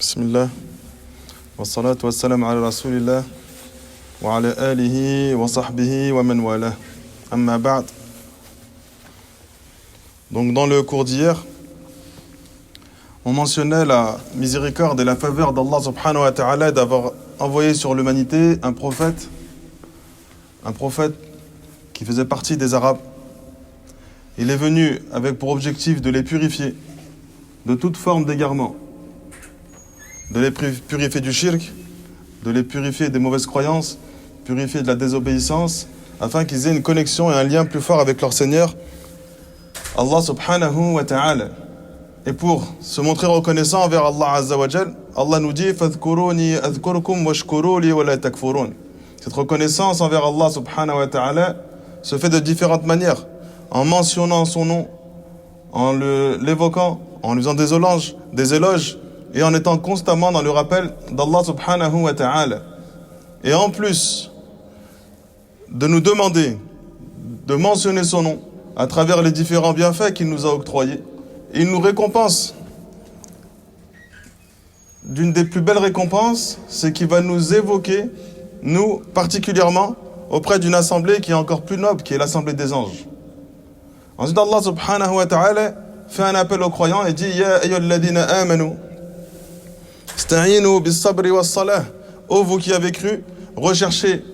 Bismillah, wa salatu wa salam ala rasulillah, wa ala alihi wa sahbihi wa man wala. Amma ba'd. Donc dans le cours d'hier, on mentionnait la miséricorde et la faveur d'Allah subhanahu wa ta'ala d'avoir envoyé sur l'humanité un prophète qui faisait partie des Arabes. Il est venu avec pour objectif de les purifier de toute forme d'égarement, de les purifier du shirk, de les purifier des mauvaises croyances, purifier de la désobéissance, afin qu'ils aient une connexion et un lien plus fort avec leur Seigneur, Allah subhanahu wa ta'ala. Et pour se montrer reconnaissant envers Allah azza wa jal, Allah nous dit « Fadhkuruni adhkurkum washkuru li wa la takfurun ». Cette reconnaissance envers Allah subhanahu wa ta'ala se fait de différentes manières, en mentionnant son nom, en l'évoquant, en lui faisant des éloges, et en étant constamment dans le rappel d'Allah subhanahu wa ta'ala. Et en plus de nous demander de mentionner son nom à travers les différents bienfaits qu'il nous a octroyés, il nous récompense. D'une des plus belles récompenses, c'est qu'il va nous évoquer, nous particulièrement, auprès d'une assemblée qui est encore plus noble, qui est l'assemblée des anges. Ensuite, Allah subhanahu wa ta'ala fait un appel aux croyants et dit « Ya ayyuhalladhina amanu » Sta'inu bis-sabri was-salah. Ô vous qui avez cru, recherchez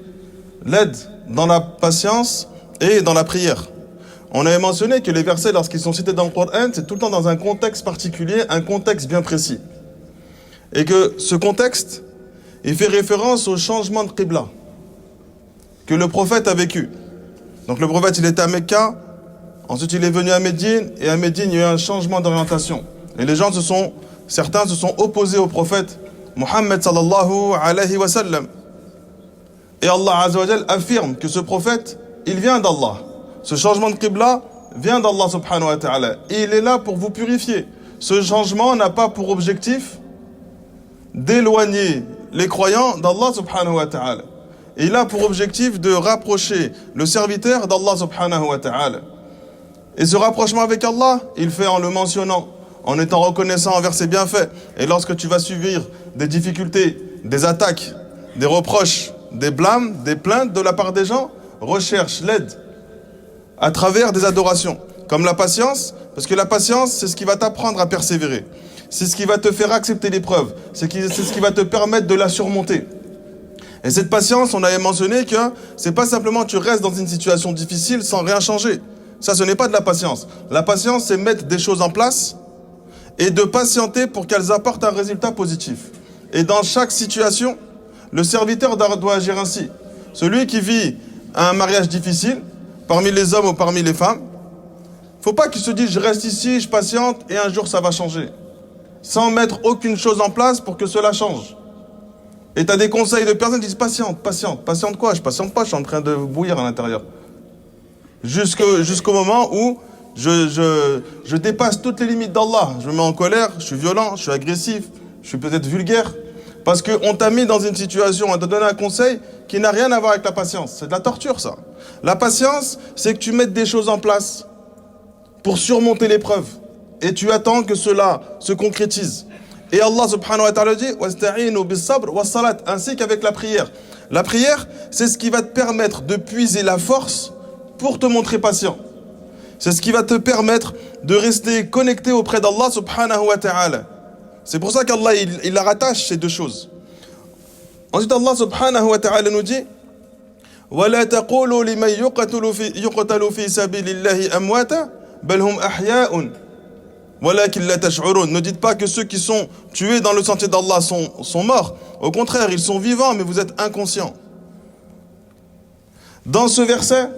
l'aide dans la patience et dans la prière. On avait mentionné que les versets, lorsqu'ils sont cités dans le Coran, c'est tout le temps dans un contexte particulier, un contexte bien précis. Et que ce contexte, il fait référence au changement de qibla que le prophète a vécu. Donc le prophète, il était à Mecca, ensuite il est venu à Médine, et à Médine, il y a eu un changement d'orientation. Et les gens certains se sont opposés au prophète Muhammad sallallahu alayhi wa sallam. Et Allah azza wa jal affirme que ce prophète, il vient d'Allah. Ce changement de qibla vient d'Allah subhanahu wa ta'ala. Et il est là pour vous purifier. Ce changement n'a pas pour objectif d'éloigner les croyants d'Allah subhanahu wa ta'ala. Il a pour objectif de rapprocher le serviteur d'Allah subhanahu wa ta'ala. Et ce rapprochement avec Allah, il fait en le mentionnant, en étant reconnaissant envers ses bienfaits. Et lorsque tu vas subir des difficultés, des attaques, des reproches, des blâmes, des plaintes de la part des gens, recherche l'aide à travers des adorations. Comme la patience, parce que la patience, c'est ce qui va t'apprendre à persévérer. C'est ce qui va te faire accepter l'épreuve. C'est ce qui va te permettre de la surmonter. Et cette patience, on avait mentionné que c'est pas simplement tu restes dans une situation difficile sans rien changer. Ça, ce n'est pas de la patience. La patience, c'est mettre des choses en place et de patienter pour qu'elles apportent un résultat positif. Et dans chaque situation, le serviteur doit agir ainsi. Celui qui vit un mariage difficile, parmi les hommes ou parmi les femmes, faut pas qu'il se dise je reste ici, je patiente et un jour ça va changer. Sans mettre aucune chose en place pour que cela change. Et tu as des conseils de personnes qui disent patiente quoi? Je patiente pas, je suis en train de bouillir à l'intérieur. Jusqu'au moment où je dépasse toutes les limites d'Allah. Je me mets en colère, je suis violent, je suis agressif, je suis peut-être vulgaire. Parce qu'on t'a mis dans une situation, on t'a donné un conseil qui n'a rien à voir avec la patience. C'est de la torture, ça. La patience, c'est que tu mettes des choses en place pour surmonter l'épreuve. Et tu attends que cela se concrétise. Et Allah subhanahu wa ta'ala dit « Wasta'inu bis-sabr was-salat » ainsi qu'avec la prière. La prière, c'est ce qui va te permettre de puiser la force pour te montrer patient. C'est ce qui va te permettre de rester connecté auprès d'Allah subhanahu wa ta'ala. C'est pour ça qu'Allah, il la rattache ces deux choses. Ensuite, Allah subhanahu wa ta'ala nous dit وَلَا تَقُولُوا لِمَنْ يُقْتَلُ فِي سَبِيلِ اللَّهِ أَمْوَاتًا بَلْ هُمْ أَحْيَاءٌ وَلَكِنْ لَا تَشْعُرُونَ. Ne dites pas que ceux qui sont tués dans le sentier d'Allah sont morts. Au contraire, ils sont vivants, mais vous êtes inconscients. Dans ce verset,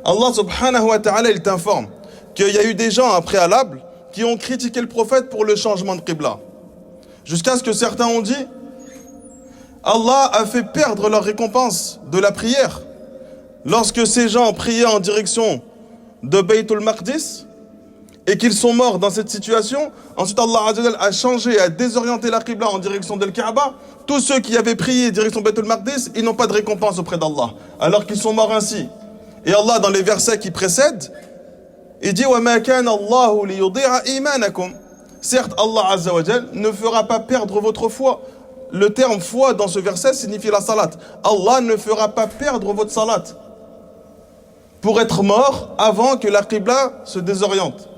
Allah subhanahu wa ta'ala, il t'informe qu'il y a eu des gens en préalable qui ont critiqué le prophète pour le changement de qibla. Jusqu'à ce que certains ont dit Allah a fait perdre leur récompense de la prière. Lorsque ces gens priaient en direction de Baytul Maqdis et qu'ils sont morts dans cette situation, ensuite Allah Azza wa Jalla a changé, a désorienté la qibla en direction de Kaaba. Tous ceux qui avaient prié direction Baytul Maqdis, ils n'ont pas de récompense auprès d'Allah, alors qu'ils sont morts ainsi. Et Allah, dans les versets qui précèdent, il dit « Wa ma kana Allahu li yudi'a imanakum » Certes, Allah Azza wa Jal ne fera pas perdre votre foi. Le terme foi dans ce verset signifie la salat. Allah ne fera pas perdre votre salat pour être mort avant que la qibla se désoriente.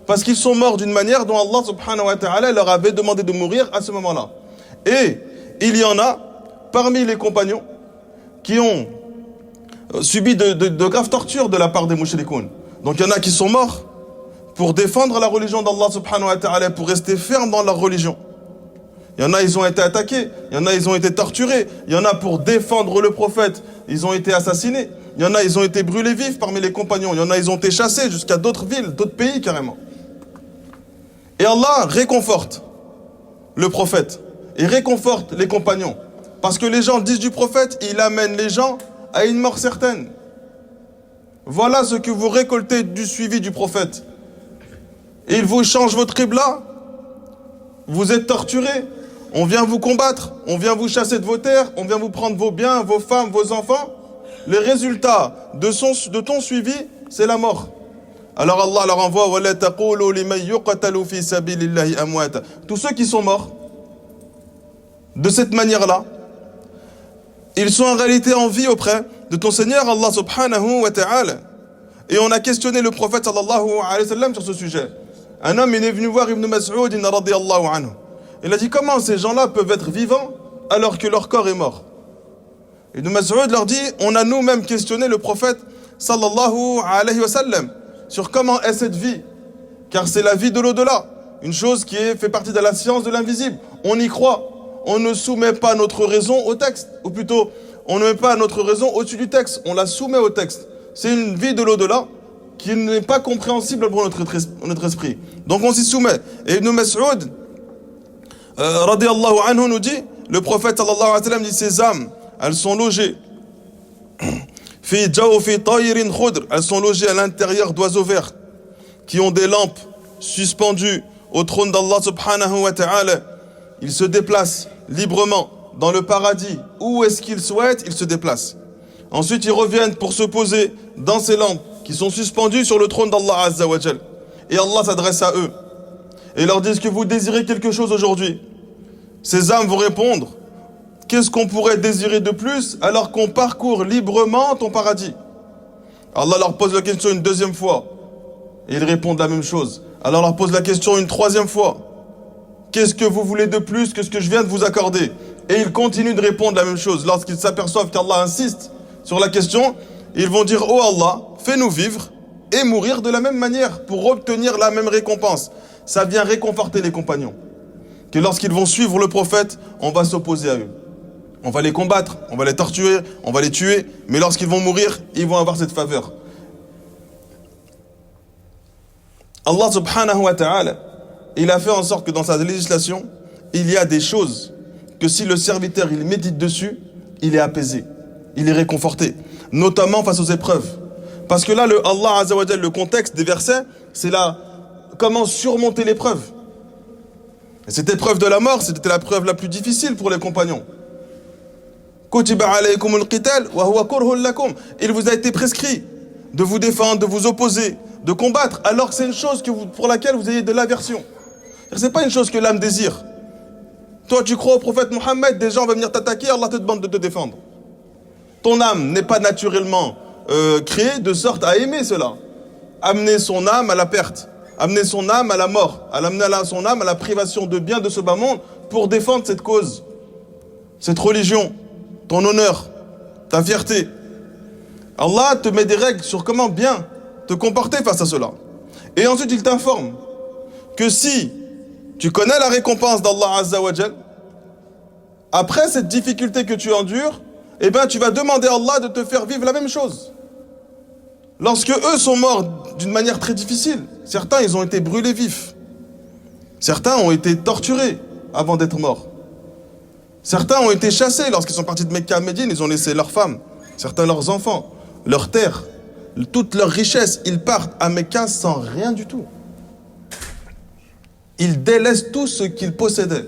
Parce qu'ils sont morts d'une manière dont Allah subhanahu wa ta'ala leur avait demandé de mourir à ce moment-là. Et il y en a parmi les compagnons qui ont subi de graves tortures de la part des mushrikoun. Donc il y en a qui sont morts pour défendre la religion d'Allah subhanahu wa ta'ala, pour rester fermes dans leur religion. Il y en a, ils ont été attaqués. Il y en a, ils ont été torturés. Il y en a, pour défendre le prophète, ils ont été assassinés. Il y en a, ils ont été brûlés vifs parmi les compagnons. Il y en a, ils ont été chassés jusqu'à d'autres villes, d'autres pays carrément. Et Allah réconforte le prophète et réconforte les compagnons. Parce que les gens disent du prophète, il amène les gens à une mort certaine. Voilà ce que vous récoltez du suivi du prophète. Il vous change votre qibla, vous êtes torturés, on vient vous combattre, on vient vous chasser de vos terres, on vient vous prendre vos biens, vos femmes, vos enfants. Les résultats de ton suivi, c'est la mort. Alors Allah leur envoie وَلَا تَقُولُوا لِمَنْ يُقَتَلُوا فِي سَبِيلِ اللَّهِ أَمْوَاتًا. Tous ceux qui sont morts, de cette manière-là, ils sont en réalité en vie auprès de ton Seigneur Allah subhanahu wa ta'ala. Et on a questionné le prophète sallallahu alayhi wa sallam sur ce sujet. Un homme, il est venu voir Ibn Mas'ud radiyallahu anhu. Il a dit, comment ces gens-là peuvent être vivants alors que leur corps est mort? Ibn Mas'ud leur dit, on a nous-mêmes questionné le prophète sallallahu alayhi wa sallam sur comment est cette vie. Car c'est la vie de l'au-delà. Une chose qui fait partie de la science de l'invisible. On y croit. On ne soumet pas notre raison au texte. Ou plutôt, on ne met pas notre raison au-dessus du texte. On la soumet au texte. C'est une vie de l'au-delà qui n'est pas compréhensible pour notre esprit. Donc on s'y soumet. Et Ibn Mas'ud, radiyallahu anhu, nous dit, le prophète sallallahu alayhi wa sallam dit, ces âmes, elles sont logées. Elles sont logées à l'intérieur d'oiseaux verts qui ont des lampes suspendues au trône d'Allah subhanahu wa ta'ala. Ils se déplacent librement dans le paradis. Où est-ce qu'ils souhaitent, ils se déplacent. Ensuite, ils reviennent pour se poser dans ces lampes qui sont suspendues sur le trône d'Allah Azza wa Jal. Et Allah s'adresse à eux et leur dit, est-ce que vous désirez quelque chose aujourd'hui? Ces âmes vont répondre, qu'est-ce qu'on pourrait désirer de plus alors qu'on parcourt librement ton paradis? Allah leur pose la question une deuxième fois. Et ils répondent la même chose. Allah leur pose la question une troisième fois. Qu'est-ce que vous voulez de plus que ce que je viens de vous accorder? Et ils continuent de répondre la même chose. Lorsqu'ils s'aperçoivent qu'Allah insiste sur la question, ils vont dire, oh Allah, fais-nous vivre et mourir de la même manière pour obtenir la même récompense. Ça vient réconforter les compagnons. Que lorsqu'ils vont suivre le prophète, on va s'opposer à eux. On va les combattre, on va les torturer, on va les tuer, mais lorsqu'ils vont mourir, ils vont avoir cette faveur. Allah subhanahu wa ta'ala, il a fait en sorte que dans sa législation, il y a des choses que si le serviteur il médite dessus, il est apaisé, il est réconforté, notamment face aux épreuves. Parce que là, Allah Azza wa Jal, le contexte des versets, c'est là comment surmonter l'épreuve. Et cette épreuve de la mort, c'était la preuve la plus difficile pour les compagnons. Il vous a été prescrit de vous défendre, de vous opposer, de combattre, alors que c'est une chose pour laquelle vous ayez de l'aversion. C'est pas une chose que l'âme désire. Toi, tu crois au prophète Mohammed, des gens vont venir t'attaquer, Allah te demande de te défendre. Ton âme n'est pas naturellement créée de sorte à aimer cela. Amener son âme à la perte, amener son âme à la mort, amener son âme à la privation de biens de ce bas monde pour défendre cette cause, cette religion, ton honneur, ta fierté. Allah te met des règles sur comment bien te comporter face à cela. Et ensuite, il t'informe que si tu connais la récompense d'Allah Azza wa Jal, après cette difficulté que tu endures, eh bien, tu vas demander à Allah de te faire vivre la même chose. Lorsque eux sont morts d'une manière très difficile, certains, ils ont été brûlés vifs. Certains ont été torturés avant d'être morts. Certains ont été chassés lorsqu'ils sont partis de Mecca à Médine, ils ont laissé leurs femmes, certains leurs enfants, leurs terres, toute leur richesse. Ils partent à Mecca sans rien du tout. Ils délaissent tout ce qu'ils possédaient.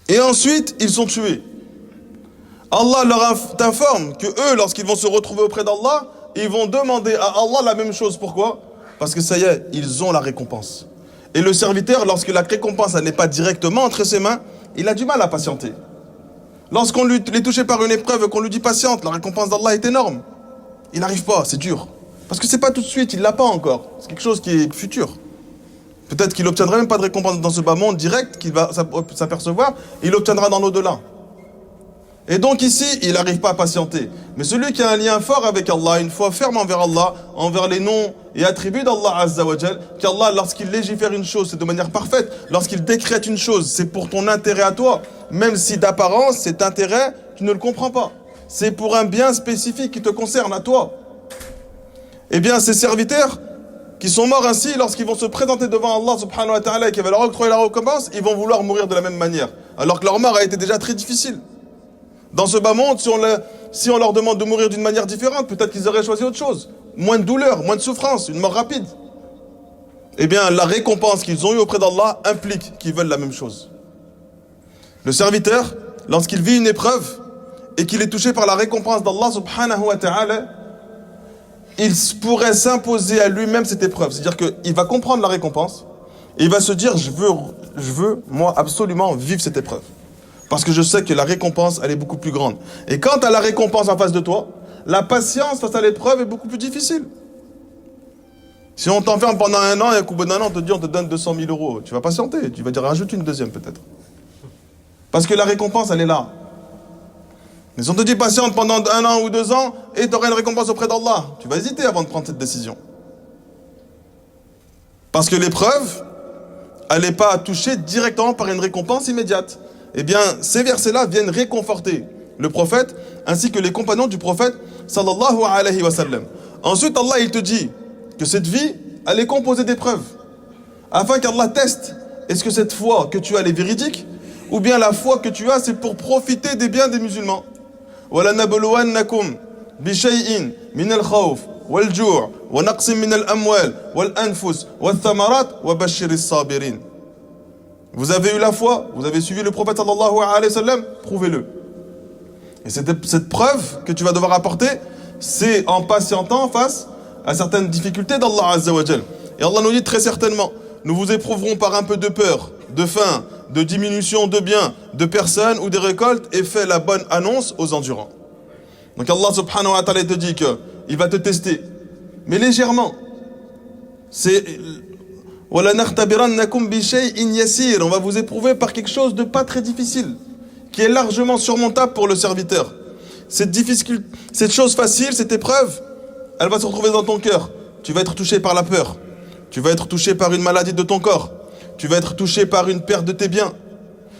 Et ensuite, ils sont tués. Allah leur informe que eux, lorsqu'ils vont se retrouver auprès d'Allah, ils vont demander à Allah la même chose. Pourquoi? Parce que ça y est, ils ont la récompense. Et le serviteur, lorsque la récompense n'est pas directement entre ses mains, il a du mal à patienter. Lorsqu'on est touché par une épreuve et qu'on lui dit patiente, la récompense d'Allah est énorme. Il n'arrive pas, c'est dur. Parce que c'est pas tout de suite, il l'a pas encore. C'est quelque chose qui est futur. Peut-être qu'il n'obtiendra même pas de récompense dans ce bas monde direct, qu'il va s'apercevoir, il l'obtiendra dans l'au-delà. Et donc ici, il n'arrive pas à patienter. Mais celui qui a un lien fort avec Allah, une foi ferme envers Allah, envers les noms et attributs d'Allah Azza wa Jal, qu'Allah, lorsqu'il légifère une chose, c'est de manière parfaite. Lorsqu'il décrète une chose, c'est pour ton intérêt à toi. Même si d'apparence, cet intérêt, tu ne le comprends pas. C'est pour un bien spécifique qui te concerne à toi. Eh bien, ces serviteurs qui sont morts ainsi, lorsqu'ils vont se présenter devant Allah subhanahu wa ta'ala et qui va leur octroyer la récompense, ils vont vouloir mourir de la même manière. Alors que leur mort a été déjà très difficile. Dans ce bas monde, si on leur demande de mourir d'une manière différente, peut-être qu'ils auraient choisi autre chose. Moins de douleur, moins de souffrance, une mort rapide. Eh bien, la récompense qu'ils ont eue auprès d'Allah implique qu'ils veulent la même chose. Le serviteur, lorsqu'il vit une épreuve et qu'il est touché par la récompense d'Allah subhanahu wa ta'ala, il pourrait s'imposer à lui-même cette épreuve. C'est-à-dire qu'il va comprendre la récompense et il va se dire, je veux, moi, absolument vivre cette épreuve. Parce que je sais que la récompense, elle est beaucoup plus grande. Et quand tu as la récompense en face de toi, la patience face à l'épreuve est beaucoup plus difficile. Si on t'enferme pendant 1 an et qu'au bout d'1 an, on te dit on te donne 200 000 euros, tu vas patienter. Tu vas dire rajoute une deuxième peut-être. Parce que la récompense, elle est là. Mais si on te dit patiente pendant 1 an ou 2 ans et tu auras une récompense auprès d'Allah, tu vas hésiter avant de prendre cette décision. Parce que l'épreuve, elle n'est pas touchée directement par une récompense immédiate. Eh bien, ces versets-là viennent réconforter le prophète ainsi que les compagnons du prophète sallallahu alayhi wa sallam. Ensuite, Allah, il te dit que cette vie, elle est composée d'épreuves. Afin qu'Allah teste, est-ce que cette foi que tu as, elle est véridique? Ou bien la foi que tu as, c'est pour profiter des biens des musulmans. وَلَنَبْلُوَنَّكُمْ بِشَيْءٍ مِنَ الْخَوْفِ وَالْجُوعِ وَنَقْصٍ مِنَ الْأَمْوَالِ وَالْأَنفُسِ وَالثَّمَرَاتِ وَبَشِّرِ الصَّابِرِينَ. Vous avez eu la foi, vous avez suivi le prophète sallallahu alayhi wa sallam, prouvez-le. Et cette preuve que tu vas devoir apporter, c'est en patientant face à certaines difficultés d'Allah Azza wa Jal. Et Allah nous dit très certainement, nous vous éprouverons par un peu de peur, de faim, de diminution de biens, de personnes ou des récoltes, et fais la bonne annonce aux endurants. Donc Allah subhanahu wa ta'ala te dit qu'il va te tester, mais légèrement. C'est... On va vous éprouver par quelque chose de pas très difficile, qui est largement surmontable pour le serviteur. Cette chose facile, cette épreuve, elle va se retrouver dans ton cœur. Tu vas être touché par la peur. Tu vas être touché par une maladie de ton corps. Tu vas être touché par une perte de tes biens.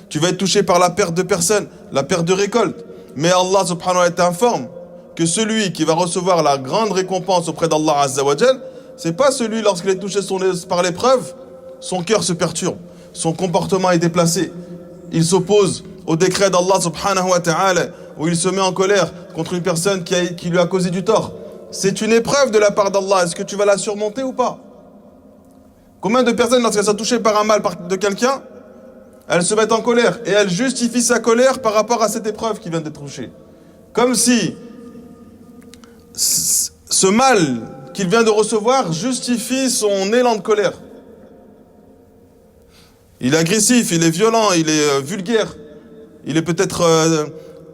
Tu vas être touché par la perte de personnes, la perte de récolte. Mais Allah subhanahu wa ta'ala t'informe que celui qui va recevoir la grande récompense auprès d'Allah Azza wa Jal, c'est pas celui, lorsqu'il est touché par l'épreuve, son cœur se perturbe, son comportement est déplacé. Il s'oppose au décret d'Allah subhanahu wa ta'ala, où il se met en colère contre une personne qui lui a causé du tort. C'est une épreuve de la part d'Allah. Est-ce que tu vas la surmonter ou pas? Combien de personnes, lorsqu'elles sont touchées par un mal de quelqu'un, elles se mettent en colère et elles justifient sa colère par rapport à cette épreuve qui vient d'être touchée. Comme si ce mal qu'il vient de recevoir justifie son élan de colère. Il est agressif, il est violent, il est vulgaire. Il est peut-être,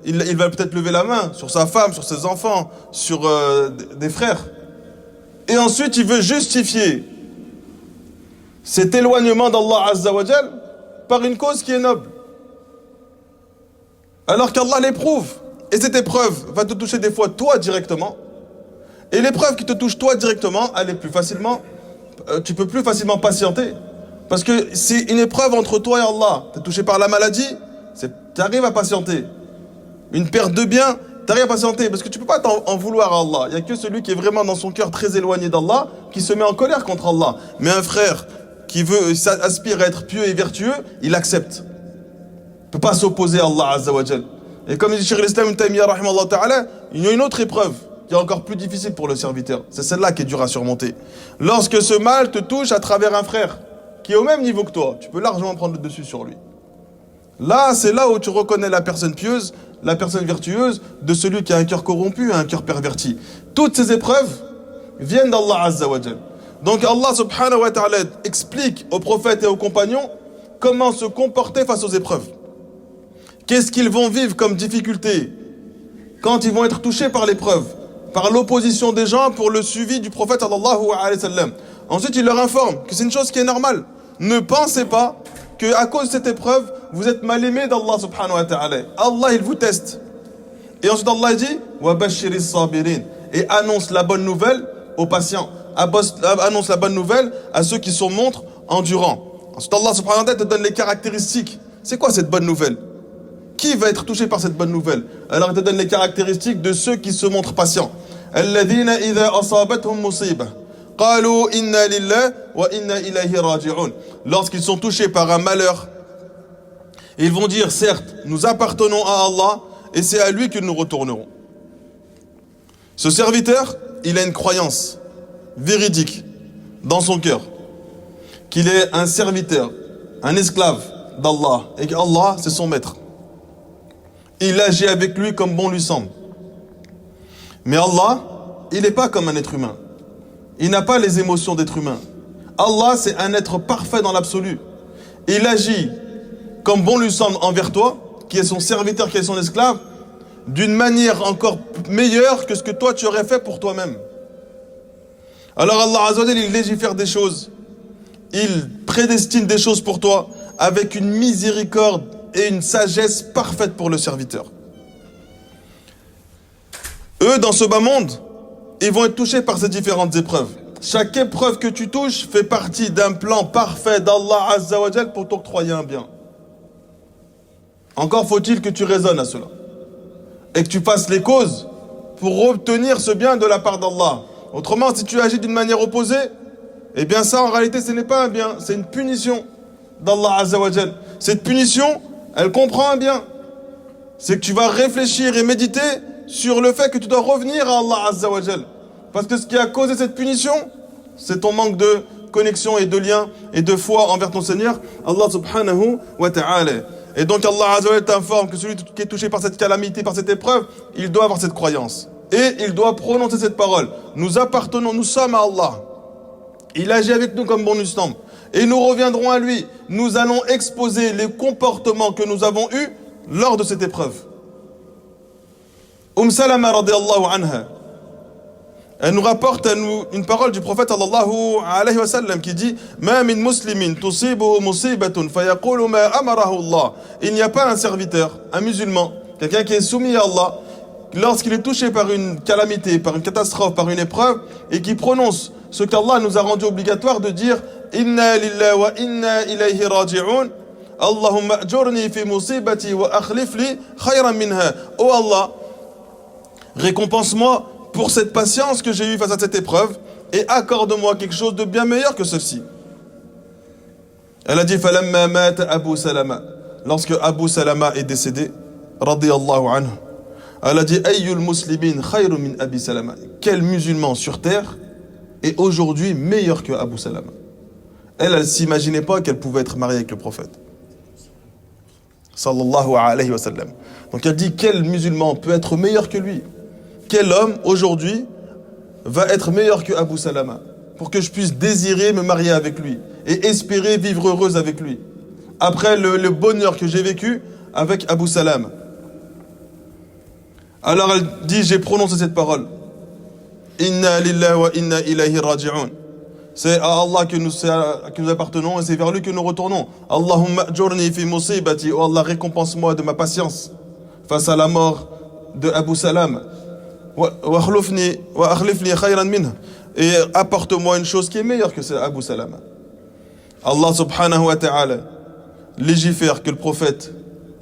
il va peut-être lever la main sur sa femme, sur ses enfants, sur des frères. Et ensuite, il veut justifier cet éloignement d'Allah Azza wa Jal par une cause qui est noble. Alors qu'Allah l'éprouve. Et cette épreuve va te toucher des fois toi directement. Et l'épreuve qui te touche toi directement, elle est plus facilement, tu peux plus facilement patienter. Parce que c'est une épreuve entre toi et Allah. Tu es touché par la maladie, tu arrives à patienter. Une perte de biens, tu arrives à patienter. Parce que tu peux pas en vouloir à Allah. Il n'y a que celui qui est vraiment dans son cœur très éloigné d'Allah qui se met en colère contre Allah. Mais un frère qui aspire à être pieux et vertueux, il accepte. Il ne peut pas s'opposer à Allah Azza wa Jal. Et comme dit Cheikh l'Islam Ibn Taymiyyah rahimahullah ta'ala, il y a une autre épreuve qui est encore plus difficile pour le serviteur. C'est celle-là qui est dure à surmonter. Lorsque ce mal te touche à travers un frère qui est au même niveau que toi, tu peux largement prendre le dessus sur lui. Là, c'est là où tu reconnais la personne pieuse, la personne vertueuse, de celui qui a un cœur corrompu, un cœur perverti. Toutes ces épreuves viennent d'Allah Azza wa Jal. Donc Allah subhanahu wa ta'ala explique aux prophètes et aux compagnons comment se comporter face aux épreuves. Qu'est-ce qu'ils vont vivre comme difficulté quand ils vont être touchés par l'épreuve, par l'opposition des gens pour le suivi du prophète sallallahu alayhi wa sallam. Ensuite, il leur informe que c'est une chose qui est normale. Ne pensez pas qu'à cause de cette épreuve, vous êtes mal aimé d'Allah subhanahu wa ta'ala. Allah, il vous teste. Et ensuite, Allah dit « Wa bashiris sabirin » et annonce la bonne nouvelle aux patients. Annonce la bonne nouvelle à ceux qui se montrent endurants. Ensuite, Allah subhanahu wa ta'ala te donne les caractéristiques. C'est quoi cette bonne nouvelle? Qui va être touché par cette bonne nouvelle? Alors il te donne les caractéristiques de ceux qui se montrent patients. Alladhina idha asabathum musibah qalu inna lillahi wa inna ilayhi raji'un. Lorsqu'ils sont touchés par un malheur, ils vont dire certes, nous appartenons à Allah et c'est à lui que nous retournerons. Ce serviteur, il a une croyance véridique dans son cœur qu'il est un serviteur, un esclave d'Allah et qu'Allah c'est son maître. Il agit avec lui comme bon lui semble. Mais Allah, il n'est pas comme un être humain. Il n'a pas les émotions d'être humain. Allah, c'est un être parfait dans l'absolu. Il agit comme bon lui semble envers toi, qui est son serviteur, qui est son esclave, d'une manière encore meilleure que ce que toi tu aurais fait pour toi-même. Alors Allah Azza wa Jalla, il légifère des choses. Il prédestine des choses pour toi avec une miséricorde et une sagesse parfaite pour le serviteur. Eux, dans ce bas monde, ils vont être touchés par ces différentes épreuves. Chaque épreuve que tu touches fait partie d'un plan parfait d'Allah Azza wa Jal pour t'octroyer un bien. Encore faut-il que tu raisonnes à cela et que tu fasses les causes pour obtenir ce bien de la part d'Allah. Autrement, si tu agis d'une manière opposée, eh bien ça, en réalité, ce n'est pas un bien, c'est une punition d'Allah Azza wa Jal. Cette punition, elle comprend un bien. C'est que tu vas réfléchir et méditer sur le fait que tu dois revenir à Allah Azza wa Jal. Parce que ce qui a causé cette punition, c'est ton manque de connexion et de lien et de foi envers ton Seigneur, Allah subhanahu wa ta'ala. Et donc Allah Azza wa Jal t'informe que celui qui est touché par cette calamité, par cette épreuve, il doit avoir cette croyance. Et il doit prononcer cette parole. Nous appartenons, nous sommes à Allah. Il agit avec nous comme bon nous semble. Et nous reviendrons à lui. Nous allons exposer les comportements que nous avons eus lors de cette épreuve. Salama radiyallahu anha, elle nous rapporte une parole du prophète sallallahu alayhi wa sallam qui dit Ma min muslimin tusibuhu musibatun fayaqulu ma amarahu Allah. Il n'y a pas un serviteur, un musulman, quelqu'un qui est soumis à Allah, lorsqu'il est touché par une calamité, par une catastrophe, par une épreuve, et qui prononce ce qu'Allah nous a rendu obligatoire de dire Inna lillahi wa inna ilayhi raji'un. Allahumma ajurni fi musibati wa akhlif li khayran minha. Oh Allah, récompense-moi pour cette patience que j'ai eue face à cette épreuve et accorde-moi quelque chose de bien meilleur que ceci. Elle a dit falamma mata Abu Salama. Lorsque Abu Salama est décédé, radiyallahu anhu, elle a dit ayyul muslimin khayrun min Abi Salama. Quel musulman sur terre est aujourd'hui meilleur que Abu Salama? Elle s'imaginait pas qu'elle pouvait être mariée avec le prophète. Sallallahu alayhi wa sallam. Donc elle dit quel musulman peut être meilleur que lui? Quel homme aujourd'hui va être meilleur que Abu Salama pour que je puisse désirer me marier avec lui et espérer vivre heureuse avec lui après le bonheur que j'ai vécu avec Abu Salama. Alors elle dit j'ai prononcé cette parole Inna lillahi wa inna ilayhi raji'un. C'est à Allah que nous appartenons et c'est vers lui que nous retournons. Allahumma ajurni fi musibati. Oh Allah, récompense-moi de ma patience face à la mort de Abu Salama. Wa akhlifni khayran minha. Et apporte-moi une chose qui est meilleure que Abu Salama. Allah subhanahu wa ta'ala légifère que le prophète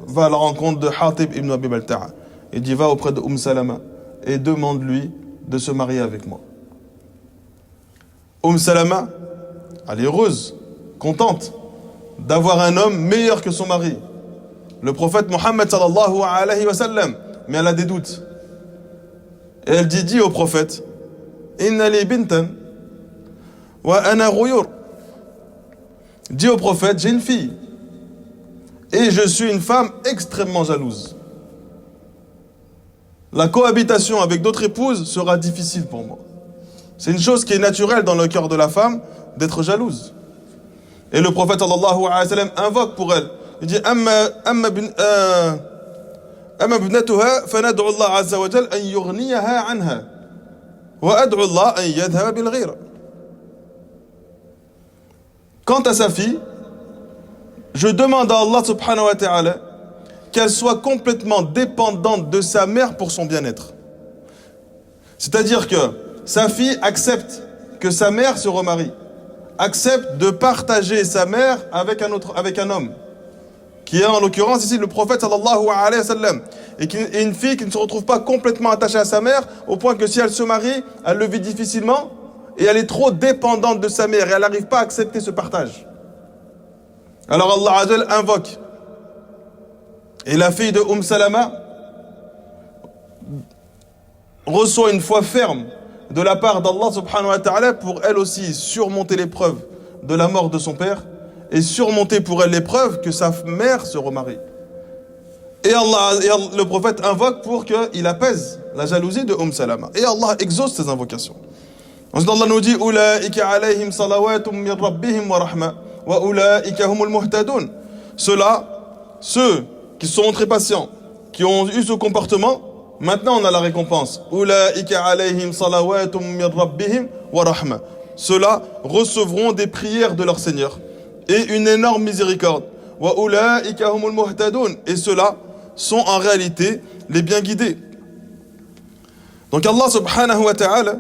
va à la rencontre de Hatib ibn Abi Balta'a. Il dit va auprès de Salama et demande-lui de se marier avec moi. Salama, elle est heureuse, contente d'avoir un homme meilleur que son mari, le prophète Mohammed sallallahu alayhi wa sallam. Mais elle a des doutes. Et elle dit au prophète Inna li bintan wa ana ghuyur. Dis au prophète j'ai une fille et je suis une femme extrêmement jalouse. La cohabitation avec d'autres épouses sera difficile pour moi. C'est une chose qui est naturelle dans le cœur de la femme d'être jalouse. Et le prophète sallallahu alayhi wa sallam invoque pour elle. Il dit amma ibnatuha fanad'u Allah azza wa jalla an yughniyaha anha wa ad'u Allah an yadhhaba bil ghayra. Quant à sa fille, je demande à Allah subhanahu wa ta'ala qu'elle soit complètement dépendante de sa mère pour son bien-être. C'est-à-dire que sa fille accepte que sa mère se remarie, accepte de partager sa mère avec un homme, qui est en l'occurrence ici le prophète sallallahu alayhi wa sallam, et une fille qui ne se retrouve pas complètement attachée à sa mère, au point que si elle se marie, elle le vit difficilement, et elle est trop dépendante de sa mère, et elle n'arrive pas à accepter ce partage. Alors Allah Azza wa Jalla invoque. Et la fille de Salama reçoit une foi ferme de la part d'Allah subhanahu wa ta'ala pour elle aussi surmonter l'épreuve de la mort de son père et surmonter pour elle l'épreuve que sa mère se remarie. Et le prophète invoque pour qu'il apaise la jalousie de Salama. Et Allah exauce ses invocations. Ensuite Allah nous dit « Ulaika alayhim salawatum min rabbihim wa rahma wa ulaika humul muhtadun » Ceux qui sont montrés patients, qui ont eu ce comportement, maintenant on a la récompense. Ulaika alayhim salawatum min rabbihim wa rahma. Ceux-là recevront des prières de leur Seigneur et une énorme miséricorde. Wa ulaika humul muhtadun. Et ceux-là sont en réalité les bien guidés. Donc Allah subhanahu wa ta'ala,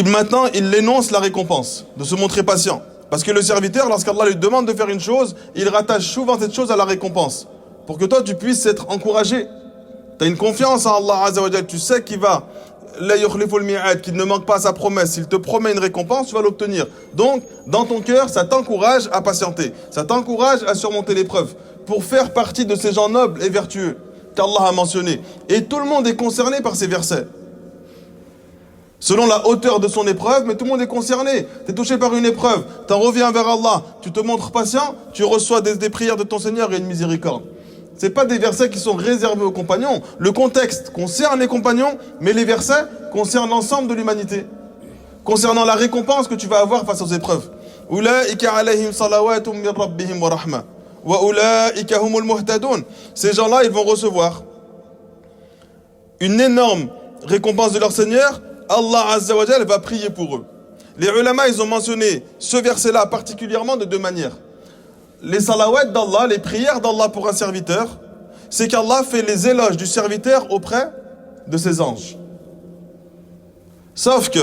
maintenant il énonce la récompense de se montrer patient. Parce que le serviteur, lorsqu'Allah lui demande de faire une chose, il rattache souvent cette chose à la récompense. Pour que toi, tu puisses être encouragé. Tu as une confiance en Allah Azza wa Jalla. Tu sais qu'il va, la yukhliful mi'ad, qu'il ne manque pas à sa promesse. S'il te promet une récompense, tu vas l'obtenir. Donc, dans ton cœur, ça t'encourage à patienter. Ça t'encourage à surmonter l'épreuve. Pour faire partie de ces gens nobles et vertueux qu'Allah a mentionnés. Et tout le monde est concerné par ces versets. Selon la hauteur de son épreuve, mais tout le monde est concerné. Tu es touché par une épreuve, tu en reviens vers Allah, tu te montres patient, tu reçois des prières de ton Seigneur et une miséricorde. Ce n'est pas des versets qui sont réservés aux compagnons. Le contexte concerne les compagnons, mais les versets concernent l'ensemble de l'humanité. Concernant la récompense que tu vas avoir face aux épreuves. Ulaika alayhim salawatum min rabbihim wa rahma wa ulaika humul muhtadun. Ces gens-là, ils vont recevoir une énorme récompense de leur Seigneur. Allah Azza wa Jalla va prier pour eux. Les ulama, ils ont mentionné ce verset-là particulièrement de deux manières. Les salawats d'Allah, les prières d'Allah pour un serviteur, c'est qu'Allah fait les éloges du serviteur auprès de ses anges. Sauf que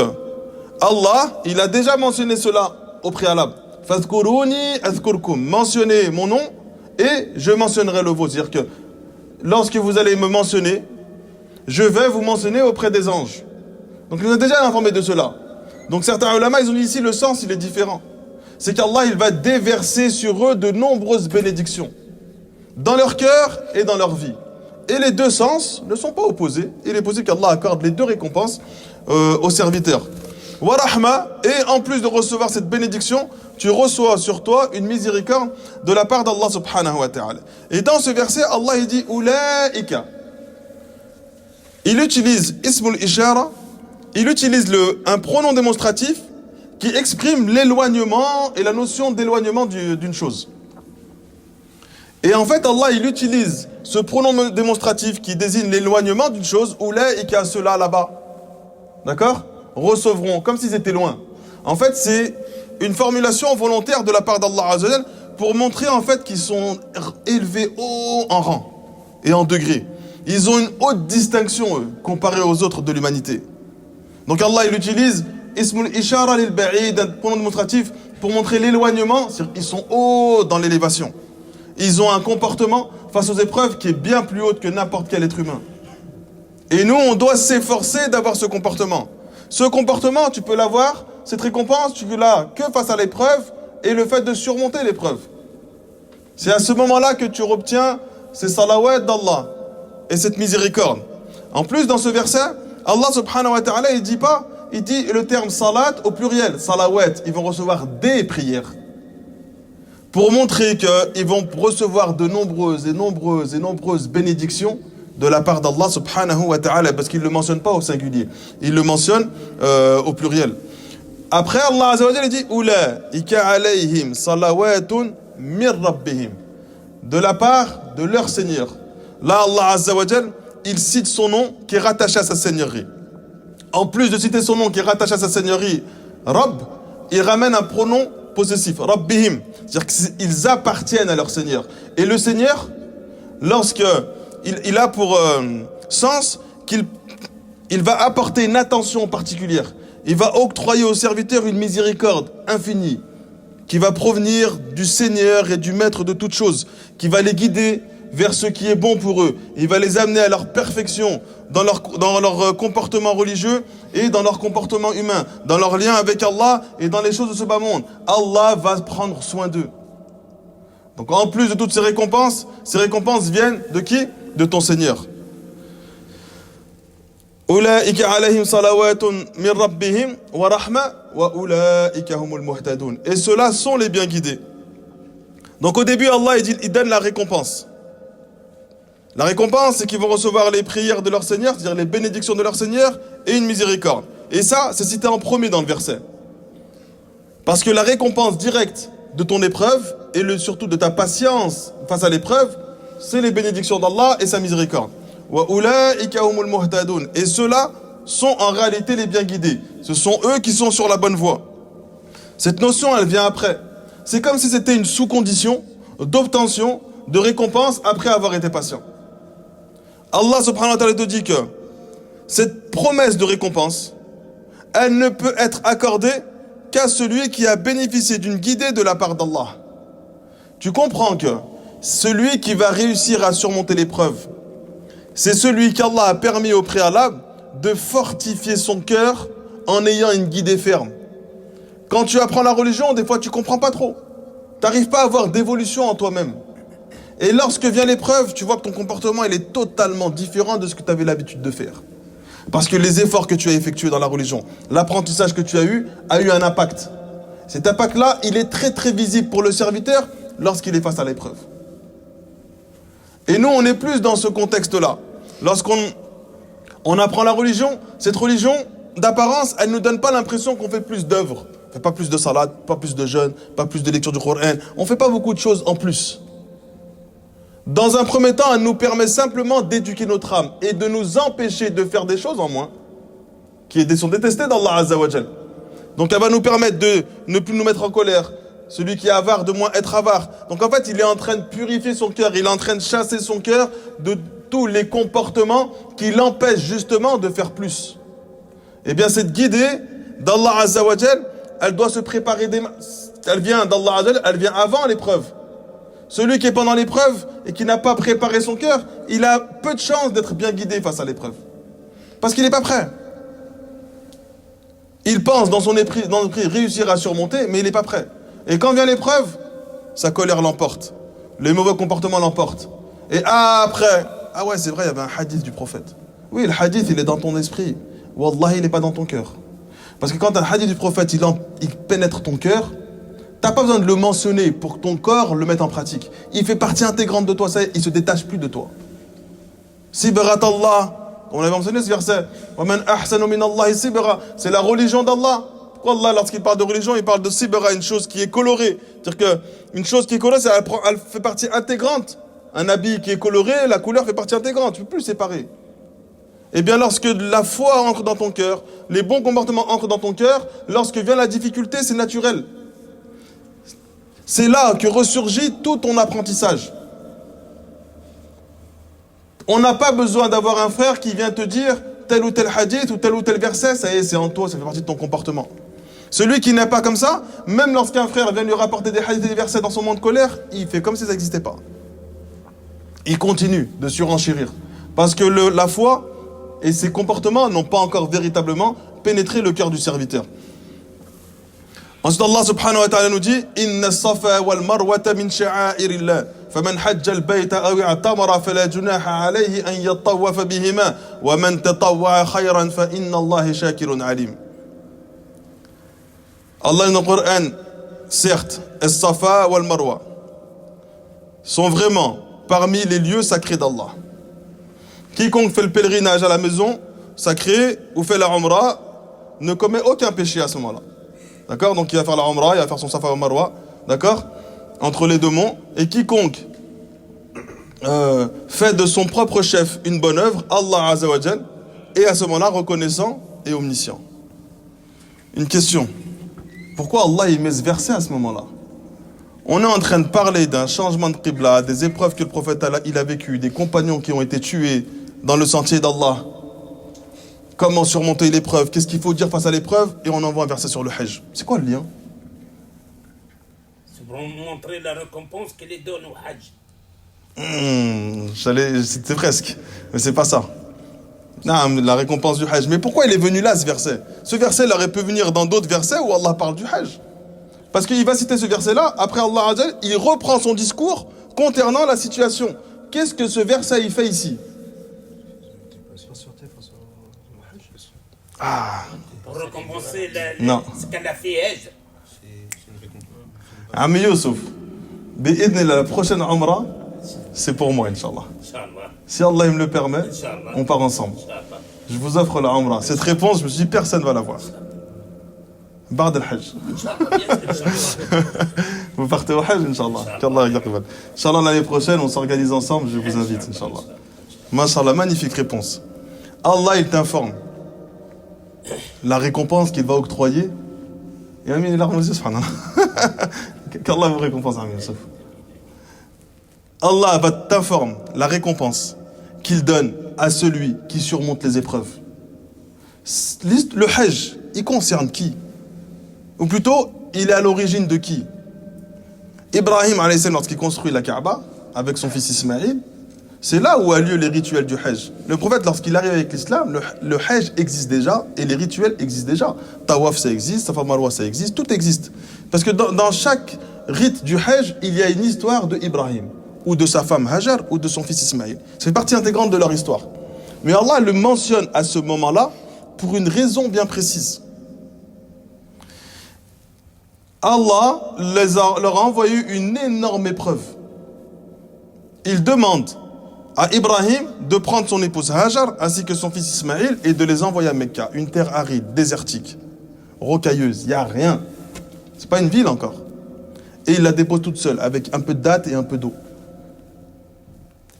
Allah, il a déjà mentionné cela au préalable. Fadhkuruni adhkurkum. Mentionnez mon nom et je mentionnerai le vôtre. C'est-à-dire que lorsque vous allez me mentionner, je vais vous mentionner auprès des anges. Donc il nous a déjà informé de cela. Donc certains ulama, ils ont dit ici le sens, il est différent. C'est qu'Allah, il va déverser sur eux de nombreuses bénédictions. Dans leur cœur et dans leur vie. Et les deux sens ne sont pas opposés. Il est possible qu'Allah accorde les deux récompenses aux serviteurs. Wa rahma, et en plus de recevoir cette bénédiction, tu reçois sur toi une miséricorde de la part d'Allah subhanahu wa ta'ala. Et dans ce verset, Allah il dit Ulaika. Il utilise ismul ishara. Il utilise un pronom démonstratif qui exprime l'éloignement et la notion d'éloignement d'une chose. Et en fait, Allah, il utilise ce pronom démonstratif qui désigne l'éloignement d'une chose, Ulaika, ceux-là là-bas, d'accord, recevront, comme s'ils étaient loin. En fait, c'est une formulation volontaire de la part d'Allah Azza wa Jalla pour montrer en fait qu'ils sont élevés haut en rang et en degré. Ils ont une haute distinction, eux, comparée aux autres de l'humanité. Donc Allah, il utilise Ismul Ishara lil Ba'id, un pronom démonstratif, pour montrer l'éloignement. Ils sont hauts dans l'élévation. Ils ont un comportement face aux épreuves qui est bien plus haut que n'importe quel être humain. Et nous, on doit s'efforcer d'avoir ce comportement. Ce comportement, tu peux l'avoir, cette récompense, tu l'as que face à l'épreuve et le fait de surmonter l'épreuve. C'est à ce moment-là que tu obtiens ces salawats d'Allah et cette miséricorde. En plus, dans ce verset, Allah subhanahu wa ta'ala, il dit le terme salat au pluriel, salawat, ils vont recevoir des prières. Pour montrer qu'ils vont recevoir de nombreuses bénédictions de la part d'Allah subhanahu wa ta'ala, parce qu'il ne le mentionne pas au singulier, il le mentionne au pluriel. Après, Allah azza wa jalla dit Ulaika alayhim salawatun mir rabbihim, de la part de leur Seigneur. Là, Allah azza wa jalla, il cite son nom qui est rattaché à sa seigneurie. En plus de citer son nom qui est rattaché à sa seigneurie, Rabb, il ramène un pronom possessif, Rabbihim, c'est-à-dire qu'ils appartiennent à leur Seigneur. Et le Seigneur, lorsque il a pour sens qu'il va apporter une attention particulière, il va octroyer aux serviteurs une miséricorde infinie, qui va provenir du Seigneur et du Maître de toutes choses, qui va les guider vers ce qui est bon pour eux. Il va les amener à leur perfection dans leur comportement religieux et dans leur comportement humain, dans leur lien avec Allah et dans les choses de ce bas monde. Allah va prendre soin d'eux. Donc en plus de toutes ces récompenses viennent de qui? De ton Seigneur. Ulaika alayhim salawatun min rabbihim wa rahma wa ulaika humul muhtadun. Et ceux-là sont les bien guidés. Donc au début, Allah il donne la récompense. La récompense, c'est qu'ils vont recevoir les prières de leur Seigneur, c'est-à-dire les bénédictions de leur Seigneur et une miséricorde. Et ça, c'est cité en premier dans le verset. Parce que la récompense directe de ton épreuve et surtout de ta patience face à l'épreuve, c'est les bénédictions d'Allah et sa miséricorde. Wa ulaika humul muhtadun. Et ceux-là sont en réalité les bien guidés. Ce sont eux qui sont sur la bonne voie. Cette notion, elle vient après. C'est comme si c'était une sous-condition d'obtention de récompense après avoir été patient. Allah subhanahu wa ta'ala te dit que cette promesse de récompense, elle ne peut être accordée qu'à celui qui a bénéficié d'une guidée de la part d'Allah. Tu comprends que celui qui va réussir à surmonter l'épreuve, c'est celui qu'Allah a permis au préalable de fortifier son cœur en ayant une guidée ferme. Quand tu apprends la religion, des fois tu comprends pas trop. Tu n'arrives pas à avoir d'évolution en toi-même. Et lorsque vient l'épreuve, tu vois que ton comportement il est totalement différent de ce que tu avais l'habitude de faire. Parce que les efforts que tu as effectués dans la religion, l'apprentissage que tu as eu un impact. Cet impact-là, il est très très visible pour le serviteur lorsqu'il est face à l'épreuve. Et nous, on est plus dans ce contexte-là. Lorsqu'on apprend la religion, cette religion, d'apparence, elle ne nous donne pas l'impression qu'on fait plus d'œuvres. On ne fait pas plus de salade, pas plus de jeûne, pas plus de lecture du Coran. On ne fait pas beaucoup de choses en plus. Dans un premier temps, elle nous permet simplement d'éduquer notre âme et de nous empêcher de faire des choses en moins qui sont détestées d'Allah Azza wa Jal. Donc elle va nous permettre de ne plus nous mettre en colère. Celui qui est avare, de moins être avare. Donc en fait, il est en train de purifier son cœur, il est en train de chasser son cœur de tous les comportements qui l'empêchent justement de faire plus. Eh bien cette guidée d'Allah Azza wa Jal, elle doit se préparer, elle vient d'Allah Azza wa Jal, elle vient avant l'épreuve. Celui qui est pendant l'épreuve et qui n'a pas préparé son cœur, il a peu de chances d'être bien guidé face à l'épreuve. Parce qu'il n'est pas prêt. Il pense dans son esprit réussir à surmonter, mais il n'est pas prêt. Et quand vient l'épreuve, sa colère l'emporte. Les mauvais comportements l'emportent. Et après, ah ouais, c'est vrai, il y avait un hadith du prophète. Oui, le hadith, il est dans ton esprit. Wallah, il n'est pas dans ton cœur. Parce que quand un hadith du prophète, il pénètre ton cœur, t'as pas besoin de le mentionner pour que ton corps le mette en pratique. Il fait partie intégrante de toi, ça y est, il se détache plus de toi. Sibrat Allah, on avait mentionné ce verset. Wa man ahsanu min Allah sibra, c'est la religion d'Allah. Pourquoi Allah, lorsqu'il parle de religion, il parle de sibra, une chose qui est colorée. C'est-à-dire qu'une chose qui est colorée, elle fait partie intégrante. Un habit qui est coloré, la couleur fait partie intégrante, tu ne peux plus le séparer. Eh bien, lorsque la foi entre dans ton cœur, les bons comportements entrent dans ton cœur, lorsque vient la difficulté, c'est naturel. C'est là que ressurgit tout ton apprentissage. On n'a pas besoin d'avoir un frère qui vient te dire tel ou tel hadith ou tel verset, ça y est, c'est en toi, ça fait partie de ton comportement. Celui qui n'est pas comme ça, même lorsqu'un frère vient lui rapporter des hadiths et des versets dans son moment de colère, il fait comme si ça n'existait pas. Il continue de surenchérir. Parce que la foi et ses comportements n'ont pas encore véritablement pénétré le cœur du serviteur. Ensuite, Allah subhanahu wa ta'ala nous dit Inna as-safa wal marwata min sha'airillah. فمن حج البيت أو اعتمر فلا جناح عليه أن يطوف بهما ومن تطوع خيرا فإن الله شاكر عليم. Allah dans le Coran, certes, as-safa wal marwa sont vraiment parmi les lieux sacrés d'Allah. Quiconque fait le pèlerinage à la maison sacrée ou fait la Umrah ne commet aucun péché à ce moment-là. D'accord? Donc il va faire la Umrah, il va faire son Safa au Marwa, d'accord? Entre les deux monts. Et quiconque fait de son propre chef une bonne œuvre, Allah Azza wa Jal est à ce moment-là reconnaissant et omniscient. Une question. Pourquoi Allah il met ce verset à ce moment-là? On est en train de parler d'un changement de qibla, des épreuves que le prophète il a vécues, des compagnons qui ont été tués dans le sentier d'Allah. Comment surmonter l'épreuve? Qu'est-ce qu'il faut dire face à l'épreuve? Et on envoie un verset sur le Hajj. C'est quoi le lien? C'est pour montrer la récompense qu'il les donne au Hajj. C'était presque, mais c'est pas ça. Non, la récompense du Hajj. Mais pourquoi il est venu là, ce verset? Ce verset, il aurait pu venir dans d'autres versets où Allah parle du Hajj. Parce qu'il va citer ce verset-là, après Allah Azza, il reprend son discours concernant la situation. Qu'est-ce que ce verset il fait ici? Ah. Pour récompenser ce qu'elle a fait Hajj. Ami Youssouf, la prochaine Umrah, c'est pour moi, Inch'Allah. Si Allah il me le permet, on part ensemble. Je vous offre la Umrah. Cette réponse, je me suis dit, personne ne va l'avoir. بعد الحج. Vous partez au Hajj, Inch'Allah. Qu'Allah yaqbal. Inch'Allah, l'année prochaine, on s'organise ensemble, je vous invite, Inch'Allah. Masha'Allah, magnifique réponse. Allah, il t'informe. La récompense qu'il va octroyer. Et Amin, il a remercié, subhanallah. Qu'Allah vous récompense, Amin Youssouf. Allah va t'informer la récompense qu'il donne à celui qui surmonte les épreuves. Le Hajj, il concerne qui? Ou plutôt, il est à l'origine de qui? Ibrahim, lorsqu'il construit la Kaaba, avec son fils Ismaïl, c'est là où a lieu les rituels du Hajj. Le prophète, lorsqu'il arrive avec l'islam, le Hajj existe déjà et les rituels existent déjà. Tawaf, ça existe, Safa Marwa, ça existe, tout existe. Parce que dans chaque rite du Hajj, il y a une histoire de Ibrahim, ou de sa femme Hajar, ou de son fils Ismaïl. C'est partie intégrante de leur histoire. Mais Allah le mentionne à ce moment-là pour une raison bien précise. Allah leur a envoyé une énorme épreuve. Il demande à Ibrahim de prendre son épouse Hajar ainsi que son fils Ismaïl et de les envoyer à Mecca, une terre aride, désertique, rocailleuse, il n'y a rien. C'est pas une ville encore. Et il la dépose toute seule avec un peu de dattes et un peu d'eau.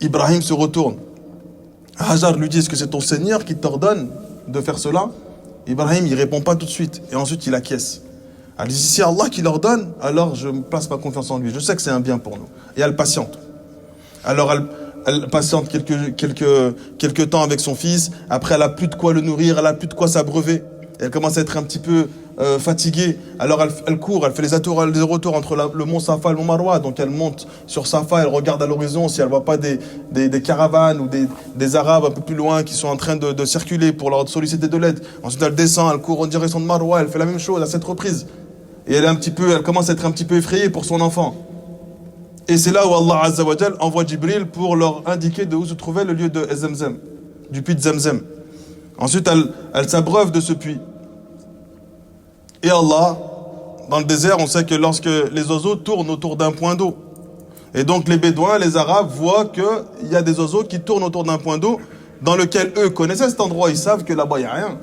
Ibrahim se retourne. Hajar lui dit, est-ce que c'est ton Seigneur qui t'ordonne de faire cela? Ibrahim, il répond pas tout de suite et ensuite il acquiesce. Elle dit, si c'est Allah qui l'ordonne, alors je me place ma confiance en lui. Je sais que c'est un bien pour nous. Et elle patiente. Alors elle patiente quelques temps avec son fils. Après, elle a plus de quoi le nourrir, elle a plus de quoi s'abreuver. Elle commence à être un petit peu fatiguée. Alors elle court, elle fait les retours entre le mont Safa et le mont Marwa. Donc elle monte sur Safa, elle regarde à l'horizon si elle voit pas des caravanes ou des Arabes un peu plus loin qui sont en train de circuler pour leur solliciter de l'aide. Ensuite elle descend, elle court en direction de Marwa, elle fait la même chose à cette reprise. Et elle commence à être un petit peu effrayée pour son enfant. Et c'est là où Allah Azza wa Jal envoie Jibril pour leur indiquer de où se trouvait le lieu de Zamzam, du puits de Zamzam. Ensuite, elle s'abreuve de ce puits. Et Allah, dans le désert, on sait que lorsque les oiseaux tournent autour d'un point d'eau, et donc les Bédouins, les Arabes voient qu'il y a des oiseaux qui tournent autour d'un point d'eau dans lequel eux connaissaient cet endroit, ils savent que là-bas il n'y a rien.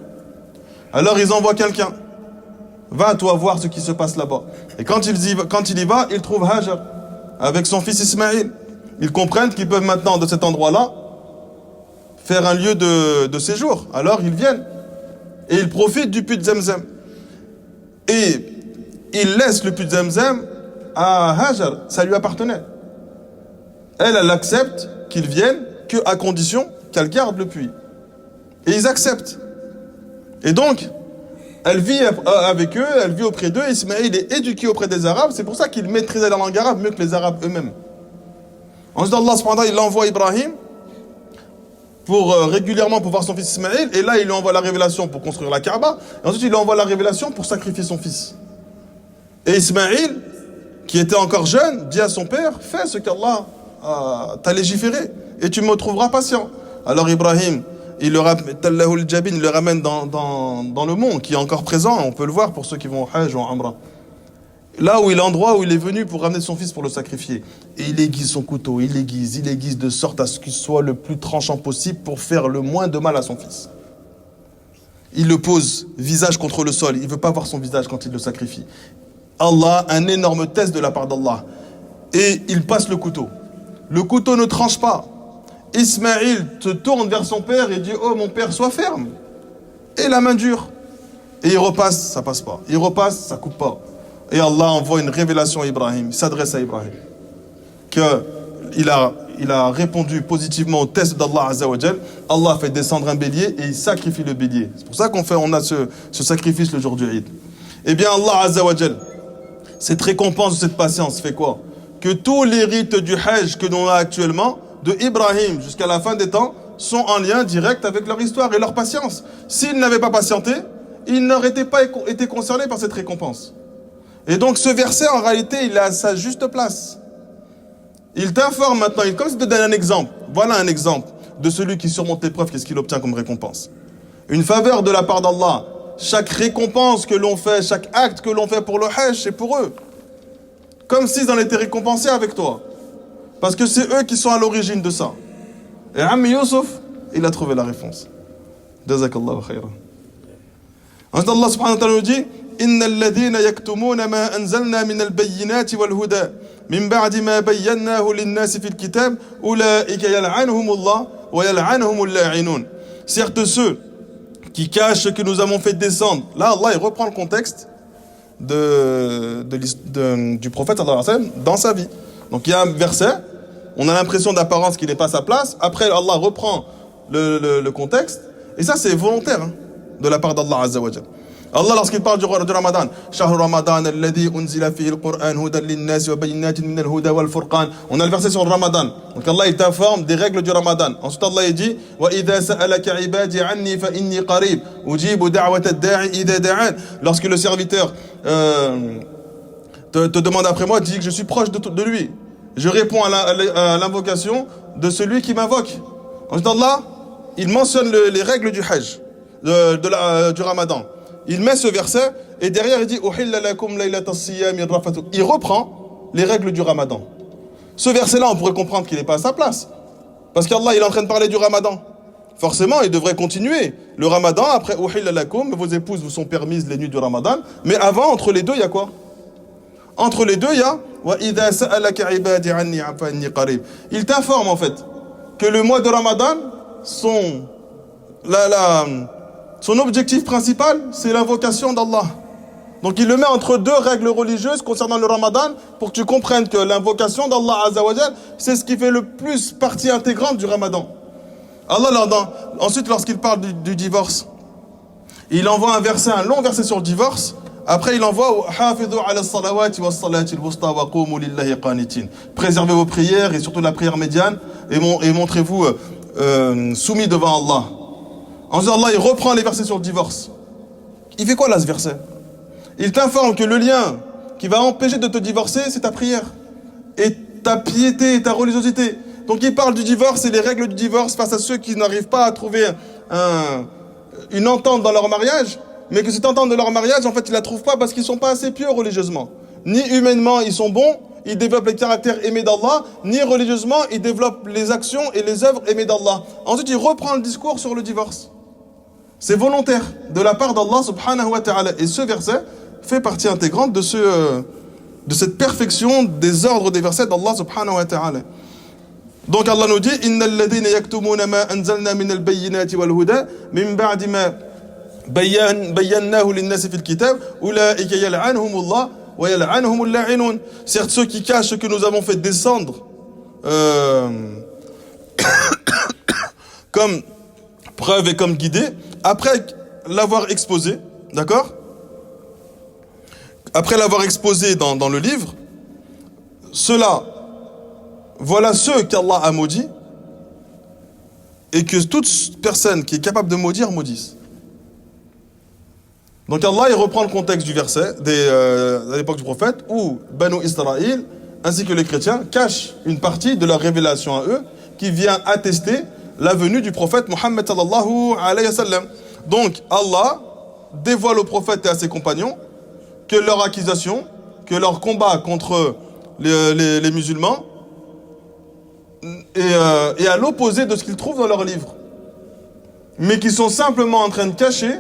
Alors ils envoient quelqu'un. Va toi voir ce qui se passe là-bas. Et quand il y va, il trouve Hajar avec son fils Ismaïl. Ils comprennent qu'ils peuvent maintenant de cet endroit-là faire un lieu de séjour. Alors ils viennent et ils profitent du puits de Zamzam. Et ils laissent le puits de Zamzam à Hajar, ça lui appartenait. Elle accepte qu'ils viennent qu'à condition qu'elle garde le puits. Et ils acceptent. Et donc, elle vit avec eux, elle vit auprès d'eux. Ismaïl est éduqué auprès des Arabes. C'est pour ça qu'il maîtrisait la langue arabe mieux que les Arabes eux-mêmes. Ensuite, Allah subhanahu wa ta'ala, il envoie Ibrahim pour régulièrement pour voir son fils Ismaïl. Et là, il lui envoie la révélation pour construire la Kaaba. Et ensuite, il lui envoie la révélation pour sacrifier son fils. Et Ismaïl, qui était encore jeune, dit à son père, fais ce qu'Allah t'a légiféré et tu me trouveras patient. Alors Ibrahim, il le ramène dans le mont qui est encore présent, on peut le voir pour ceux qui vont au Hajj ou en Umrah. Là où l'endroit où il est venu pour ramener son fils pour le sacrifier. Et il aiguise son couteau, il aiguise de sorte à ce qu'il soit le plus tranchant possible pour faire le moins de mal à son fils. Il le pose visage contre le sol, il ne veut pas voir son visage quand il le sacrifie. Allah, un énorme test de la part d'Allah. Et il passe le couteau. Le couteau ne tranche pas. Ismaïl se tourne vers son père et dit « Oh mon père, sois ferme !» Et la main dure. Et il repasse, ça passe pas. Il repasse, ça coupe pas. Et Allah envoie une révélation à Ibrahim. Il s'adresse à Ibrahim. Il a répondu positivement au test d'Allah Azza wa Jal. Allah fait descendre un bélier et il sacrifie le bélier. C'est pour ça on a ce sacrifice le jour du Eid. Eh bien Allah Azza wa Jal, cette récompense de cette patience fait quoi? Que tous les rites du Hajj que l'on a actuellement, de Ibrahim jusqu'à la fin des temps, sont en lien direct avec leur histoire et leur patience. S'ils n'avaient pas patienté, ils n'auraient pas été concernés par cette récompense. Et donc ce verset, en réalité, il est à sa juste place. Il t'informe maintenant, comme si te donne un exemple. Voilà un exemple de celui qui surmonte l'épreuve, qu'est-ce qu'il obtient comme récompense. Une faveur de la part d'Allah. Chaque récompense que l'on fait, chaque acte que l'on fait pour le Hajj, c'est pour eux. Comme s'ils en étaient récompensés avec toi. Parce que c'est eux qui sont à l'origine de ça. Et Ammi Youssouf, il a trouvé la réponse. Jazakallahu khayran. Ensuite, Allah subhanahu wa ta'ala nous dit إن الذين يكتمون ما أنزلنا من البينات والهدى من بعد ما بيناه للناس في الكتاب أولئك يلعنهم الله ويلعنهم اللاعنون. Certes ceux qui cachent ce que nous avons fait descendre. Là, Allah il reprend le contexte du prophète sallallahu alayhi wa sallam dans sa vie. Donc il y a un verset, on a l'impression d'apparence qu'il n'est pas à sa place. Après, Allah reprend le contexte. Et ça, c'est volontaire de la part d'Allah Azza wa Jalla. Allah, lorsqu'il parle du Ramadan, Shahr Ramadan, alladhi unzila fihi al-Qur'an, hudan lin-nas wa bayyinatin min al-huda wal-furqan. On a le verset sur le Ramadan. Donc Allah, il t'informe des règles du Ramadan. Ensuite, Allah, il dit, wa idha sa'alaka ibadi anni fa inni qarib, ujibu da'wata ad-da'i idha da'an. Lorsque le serviteur te demande après moi, dis que je suis proche de lui. Je réponds à l'invocation de celui qui m'invoque. Ensuite, Allah, il mentionne les règles du Hajj, du Ramadan. Il met ce verset et derrière il dit il reprend les règles du Ramadan. Ce verset là on pourrait comprendre qu'il n'est pas à sa place parce qu'Allah il est en train de parler du Ramadan. Forcément il devrait continuer le Ramadan. Après vos épouses vous sont permises les nuits du Ramadan. Mais avant, entre les deux il y a quoi? Entre les deux il y a il t'informe en fait que le mois de Ramadan son objectif principal, c'est l'invocation d'Allah. Donc il le met entre deux règles religieuses concernant le Ramadan pour que tu comprennes que l'invocation d'Allah Azza wa Jal, c'est ce qui fait le plus partie intégrante du Ramadan. Allah, ensuite, lorsqu'il parle du divorce, il envoie un long verset sur le divorce. Après, il envoie préservez vos prières et surtout la prière médiane et montrez-vous soumis devant Allah. Ensuite, Allah, il reprend les versets sur le divorce. Il fait quoi là, ce verset? Il t'informe que le lien qui va empêcher de te divorcer, c'est ta prière. Et ta piété et ta religiosité. Donc il parle du divorce et les règles du divorce face à ceux qui n'arrivent pas à trouver une entente dans leur mariage. Mais que cette entente de leur mariage, en fait, ils la trouvent pas parce qu'ils sont pas assez pieux religieusement. Ni humainement, ils sont bons, ils développent les caractères aimés d'Allah, ni religieusement, ils développent les actions et les œuvres aimées d'Allah. Ensuite, il reprend le discours sur le divorce. C'est volontaire de la part d'Allah subhanahu wa ta'ala. Et ce verset fait partie intégrante de cette perfection des ordres des versets d'Allah subhanahu wa ta'ala. Donc Allah nous dit innal ladhina yaktumuna ma anzalna min al-bayyinati wal huda min ba'di ma bayyannahu lin-nasi fil kitab ulaika yal'anuhumullah wa yal'anuhumul la'inun. Certes ceux qui cachent ce que nous avons fait descendre comme preuve et comme guidée après l'avoir exposé, d'accord? Après l'avoir exposé dans le livre, voilà ceux qu'Allah a maudits et que toute personne qui est capable de maudire, maudisse. Donc Allah il reprend le contexte du verset à l'époque du prophète où Banu Israël ainsi que les chrétiens cachent une partie de leur révélation à eux qui vient attester la venue du prophète Mohammed sallallahu alayhi wa sallam. Donc Allah dévoile au prophète et à ses compagnons que leur accusation, que leur combat contre les musulmans est à l'opposé de ce qu'ils trouvent dans leurs livres, mais qui sont simplement en train de cacher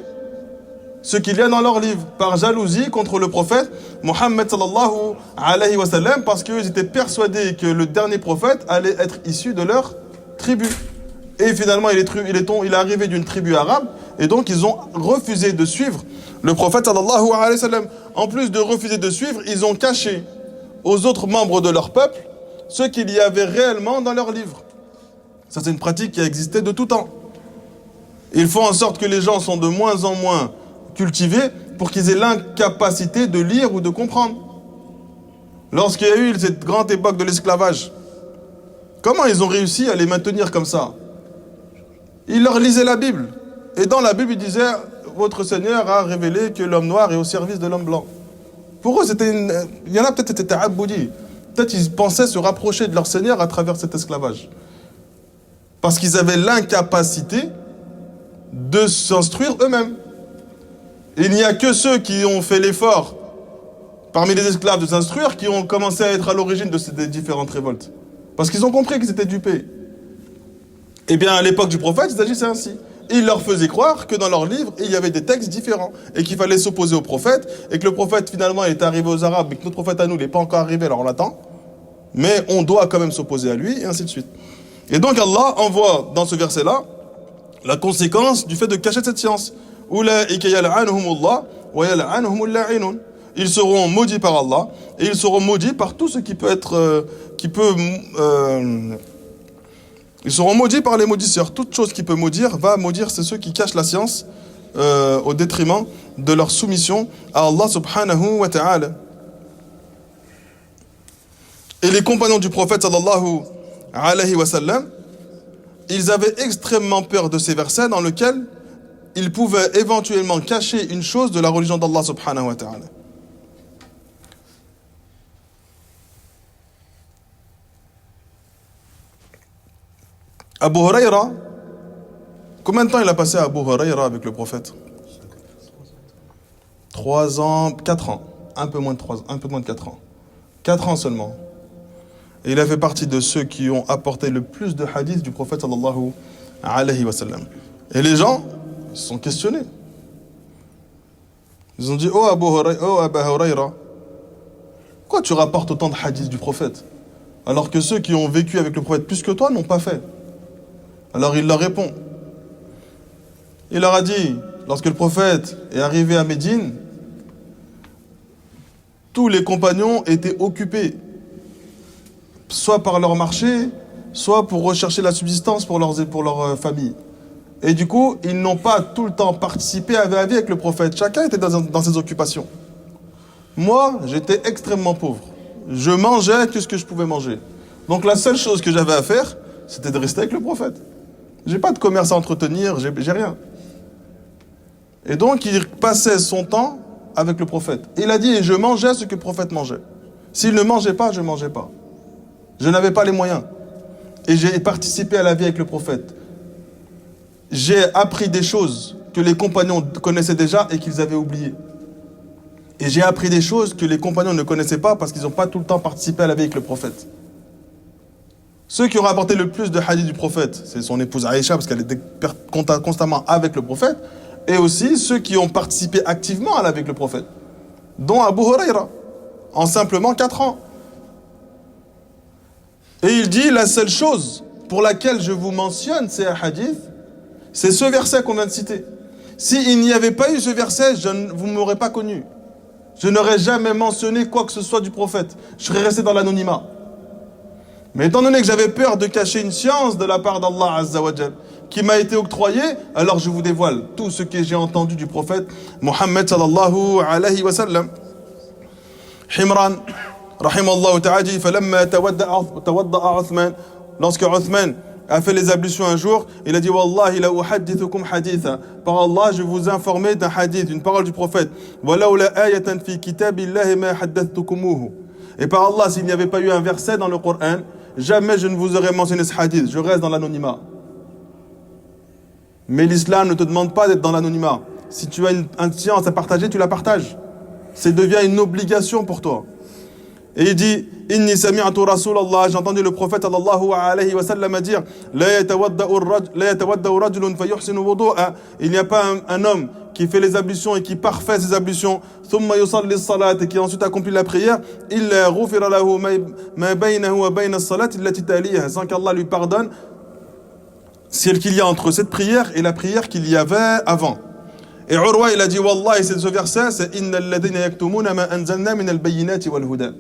ce qu'il y a dans leurs livres, par jalousie contre le prophète Mohammed sallallahu alayhi wa sallam, parce qu'ils étaient persuadés que le dernier prophète allait être issu de leur tribu. Et finalement, il est arrivé d'une tribu arabe, et donc ils ont refusé de suivre le prophète sallallahu alayhi wa sallam. En plus de refuser de suivre, ils ont caché aux autres membres de leur peuple ce qu'il y avait réellement dans leurs livres. Ça, c'est une pratique qui a existé de tout temps. Ils font en sorte que les gens sont de moins en moins cultivés pour qu'ils aient l'incapacité de lire ou de comprendre. Lorsqu'il y a eu cette grande époque de l'esclavage, comment ils ont réussi à les maintenir comme ça? Ils leur lisaient la Bible. Et dans la Bible, il disait « Votre Seigneur a révélé que l'homme noir est au service de l'homme blanc ». Pour eux, il y en a peut-être qui étaient aboudis. Peut-être ils pensaient se rapprocher de leur Seigneur à travers cet esclavage. Parce qu'ils avaient l'incapacité de s'instruire eux-mêmes. Il n'y a que ceux qui ont fait l'effort, parmi les esclaves, de s'instruire, qui ont commencé à être à l'origine de ces différentes révoltes. Parce qu'ils ont compris qu'ils étaient dupés. Eh bien, à l'époque du prophète, ils agissaient ainsi. Ils leur faisaient croire que dans leurs livres, il y avait des textes différents et qu'il fallait s'opposer au prophète, et que le prophète, finalement, est arrivé aux Arabes et que notre prophète à nous n'est pas encore arrivé, alors on l'attend. Mais on doit quand même s'opposer à lui, et ainsi de suite. Et donc Allah envoie dans ce verset-là la conséquence du fait de cacher cette science. Ils seront maudits par Allah, et ils seront maudits par tout ce qui peut être, ils seront maudits par les maudisseurs. Toute chose qui peut maudire va maudire, c'est ceux qui cachent la science au détriment de leur soumission à Allah subhanahu wa ta'ala. Et les compagnons du prophète sallallahu alayhi wa sallam, ils avaient extrêmement peur de ces versets dans lesquels ils pouvaient éventuellement cacher une chose de la religion d'Allah subhanahu wa ta'ala. Abu Huraira, combien de temps il a passé Abu Huraira avec le prophète? 3 ans, 4 ans, un peu moins de 4 ans. 4 ans seulement. Et il a fait partie de ceux qui ont apporté le plus de hadiths du prophète sallallahu alayhi wa sallam. Et les gens se sont questionnés. Ils ont dit, oh Abu Huraira, pourquoi tu rapportes autant de hadiths du prophète alors que ceux qui ont vécu avec le prophète plus que toi n'ont pas fait? Alors il leur répond. Il leur a dit, lorsque le prophète est arrivé à Médine, tous les compagnons étaient occupés, soit par leur marché, soit pour rechercher la subsistance pour leur famille. Et du coup, ils n'ont pas tout le temps participé à la vie avec le prophète. Chacun était dans ses occupations. Moi, j'étais extrêmement pauvre. Je mangeais que ce que je pouvais manger. Donc la seule chose que j'avais à faire, c'était de rester avec le prophète. J'ai pas de commerce à entretenir, j'ai rien. Et donc, il passait son temps avec le prophète. Il a dit, et je mangeais ce que le prophète mangeait. S'il ne mangeait pas, je ne mangeais pas. Je n'avais pas les moyens. Et j'ai participé à la vie avec le prophète. J'ai appris des choses que les compagnons connaissaient déjà et qu'ils avaient oubliées. Et j'ai appris des choses que les compagnons ne connaissaient pas parce qu'ils n'ont pas tout le temps participé à la vie avec le prophète. Ceux qui ont rapporté le plus de hadiths du prophète, c'est son épouse Aïcha, parce qu'elle était constamment avec le prophète, et aussi ceux qui ont participé activement à la vie avec le prophète, dont Abu Huraira, en simplement 4 ans. Et il dit, la seule chose pour laquelle je vous mentionne ces hadiths, c'est ce verset qu'on vient de citer. S'il n'y avait pas eu ce verset, vous ne m'aurez pas connu. Je n'aurais jamais mentionné quoi que ce soit du prophète. Je serais resté dans l'anonymat. Mais étant donné que j'avais peur de cacher une science de la part d'Allah Azza wa Jal qui m'a été octroyée, alors je vous dévoile tout ce que j'ai entendu du prophète Muhammad sallallahu alayhi wa sallam. Himran, rahimallahu ta'ala, falamma tawadda'a Uthman, lorsque Uthman a fait les ablutions un jour, il a dit Wallahi la uhaddithukum haditha. Par Allah, je vous informer d'un hadith, une parole du prophète. Walau la ayatan fi kitabillahi ma haddathtukumuhu. Et par Allah, s'il n'y avait pas eu un verset dans le Coran, jamais je ne vous aurais mentionné ce hadith. Je reste dans l'anonymat. Mais l'islam ne te demande pas d'être dans l'anonymat. Si tu as une science à partager, tu la partages. Ça devient une obligation pour toi. Et il dit Inni sami'tu Rasulallah, j'ai entendu le prophète sallallahu alayhi wa sallam dire La yatawadda'u rajulun fayuhsinu wudu'a. Il n'y a pas un homme qui fait les ablutions et qui parfait ses ablutions, thumma yusalli as-salat, et qui ensuite accomplit la prière, illa ghufira lahu ma baynahu wa bayna as-salati allati taliha, sans qu'Allah lui pardonne celle qu'il y a entre cette prière et la prière qu'il y avait avant. Et Urwa, il a dit Wallah, et c'est ce verset, c'est innal ladhina yaktumuna ma anzalna min al-bayyinati wal huda.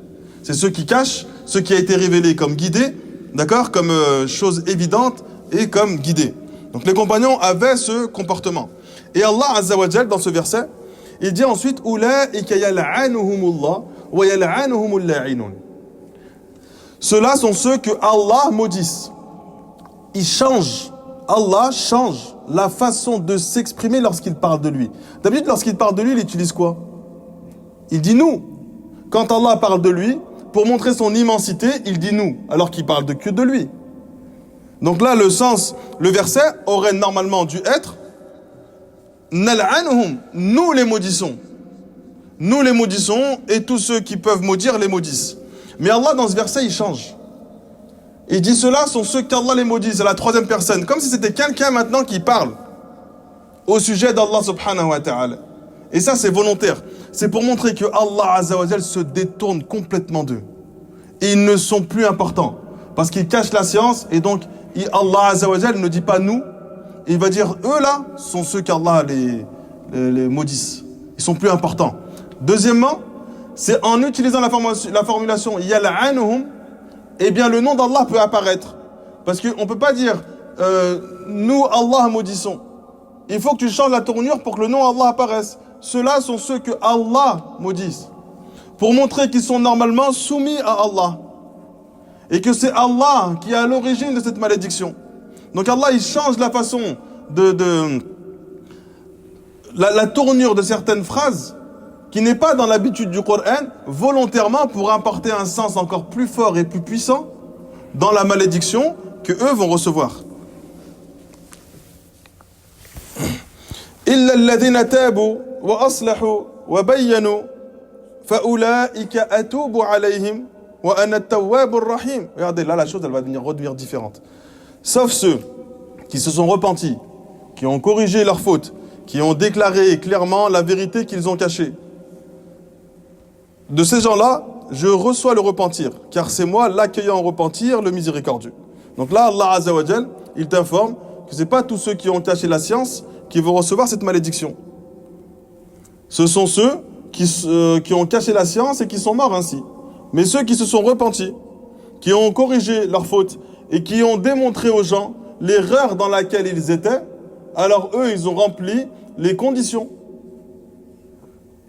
C'est ceux qui cachent ce qui a été révélé comme guidé, d'accord, comme chose évidente et comme guidé. Donc les compagnons avaient ce comportement. Et Allah Azza wa Jal, dans ce verset, il dit ensuite Ulaika yal'anuhumullah wa yal'anuhumul la'inun. Ceux-là sont ceux que Allah maudisse. Allah change la façon de s'exprimer lorsqu'il parle de lui. D'habitude, lorsqu'il parle de lui, il utilise quoi? Il dit nous. Quand Allah parle de lui, pour montrer son immensité, il dit nous, alors qu'il parle que de lui. Donc là, le verset aurait normalement dû être Nal'anuhum, nous les maudissons. Nous les maudissons et tous ceux qui peuvent maudire les maudissent. Mais Allah, dans ce verset, il change. Il dit ceux-là sont ceux qu'Allah les maudit, c'est la troisième personne. Comme si c'était quelqu'un maintenant qui parle au sujet d'Allah subhanahu wa ta'ala. Et ça, c'est volontaire. C'est pour montrer que Allah Azza wa Jal se détourne complètement d'eux. Et ils ne sont plus importants. Parce qu'ils cachent la science et donc Allah Azza wa Jal ne dit pas nous. Il va dire eux là sont ceux qu'Allah les maudissent. Ils sont plus importants. Deuxièmement, c'est en utilisant la formulation yal'anuhum, eh bien le nom d'Allah peut apparaître. Parce qu'on ne peut pas dire nous Allah maudissons. Il faut que tu changes la tournure pour que le nom Allah apparaisse. Ceux-là sont ceux que Allah maudisse. Pour montrer qu'ils sont normalement soumis à Allah. Et que c'est Allah qui est à l'origine de cette malédiction. Donc Allah, il change la façon la tournure de certaines phrases qui n'est pas dans l'habitude du Coran, volontairement pour apporter un sens encore plus fort et plus puissant dans la malédiction que eux vont recevoir. Illa alladhina tabu wa aslahu wa bayyanu fa ulaika atubu alayhim wa ana at-tawwabur rahim. Regardez, là la chose elle va redevenir différente. Sauf ceux qui se sont repentis, qui ont corrigé leurs fautes, qui ont déclaré clairement la vérité qu'ils ont cachée. De ces gens-là, je reçois le repentir, car c'est moi l'accueillant au repentir, le miséricordieux. Donc là, Allah Azza wa Jal, il t'informe que ce n'est pas tous ceux qui ont caché la science qui vont recevoir cette malédiction. Ce sont ceux qui ont caché la science et qui sont morts ainsi. Mais ceux qui se sont repentis, qui ont corrigé leurs fautes et qui ont démontré aux gens l'erreur dans laquelle ils étaient, alors eux, ils ont rempli les conditions.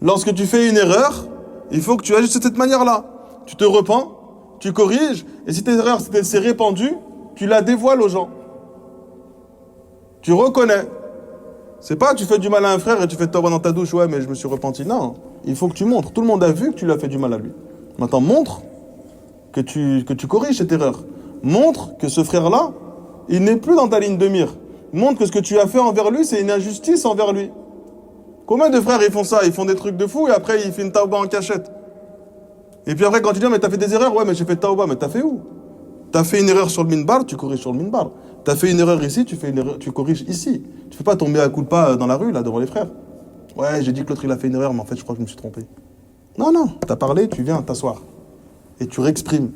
Lorsque tu fais une erreur, il faut que tu agisses de cette manière-là. Tu te repens, tu corriges, et si tes erreurs s'est répandue, tu la dévoiles aux gens. Tu reconnais. C'est pas tu fais du mal à un frère et tu fais tawba dans ta douche, ouais mais je me suis repenti. Non, il faut que tu montres. Tout le monde a vu que tu lui as fait du mal à lui. Maintenant, montre que tu corriges cette erreur. Montre que ce frère-là, il n'est plus dans ta ligne de mire. Montre que ce que tu as fait envers lui, c'est une injustice envers lui. Combien de frères ils font ça? Ils font des trucs de fou et après ils font une tawba en cachette. Et puis après quand tu dis mais t'as fait des erreurs, ouais mais j'ai fait tawba, mais t'as fait où? T'as fait une erreur sur le minbar, tu corriges sur le minbar. T'as fait une erreur ici, tu corriges ici. Tu fais pas tomber à culpa dans la rue là devant les frères. Ouais j'ai dit que l'autre il a fait une erreur mais en fait je crois que je me suis trompé. Non, t'as parlé, tu viens t'asseoir. Et tu réexprimes.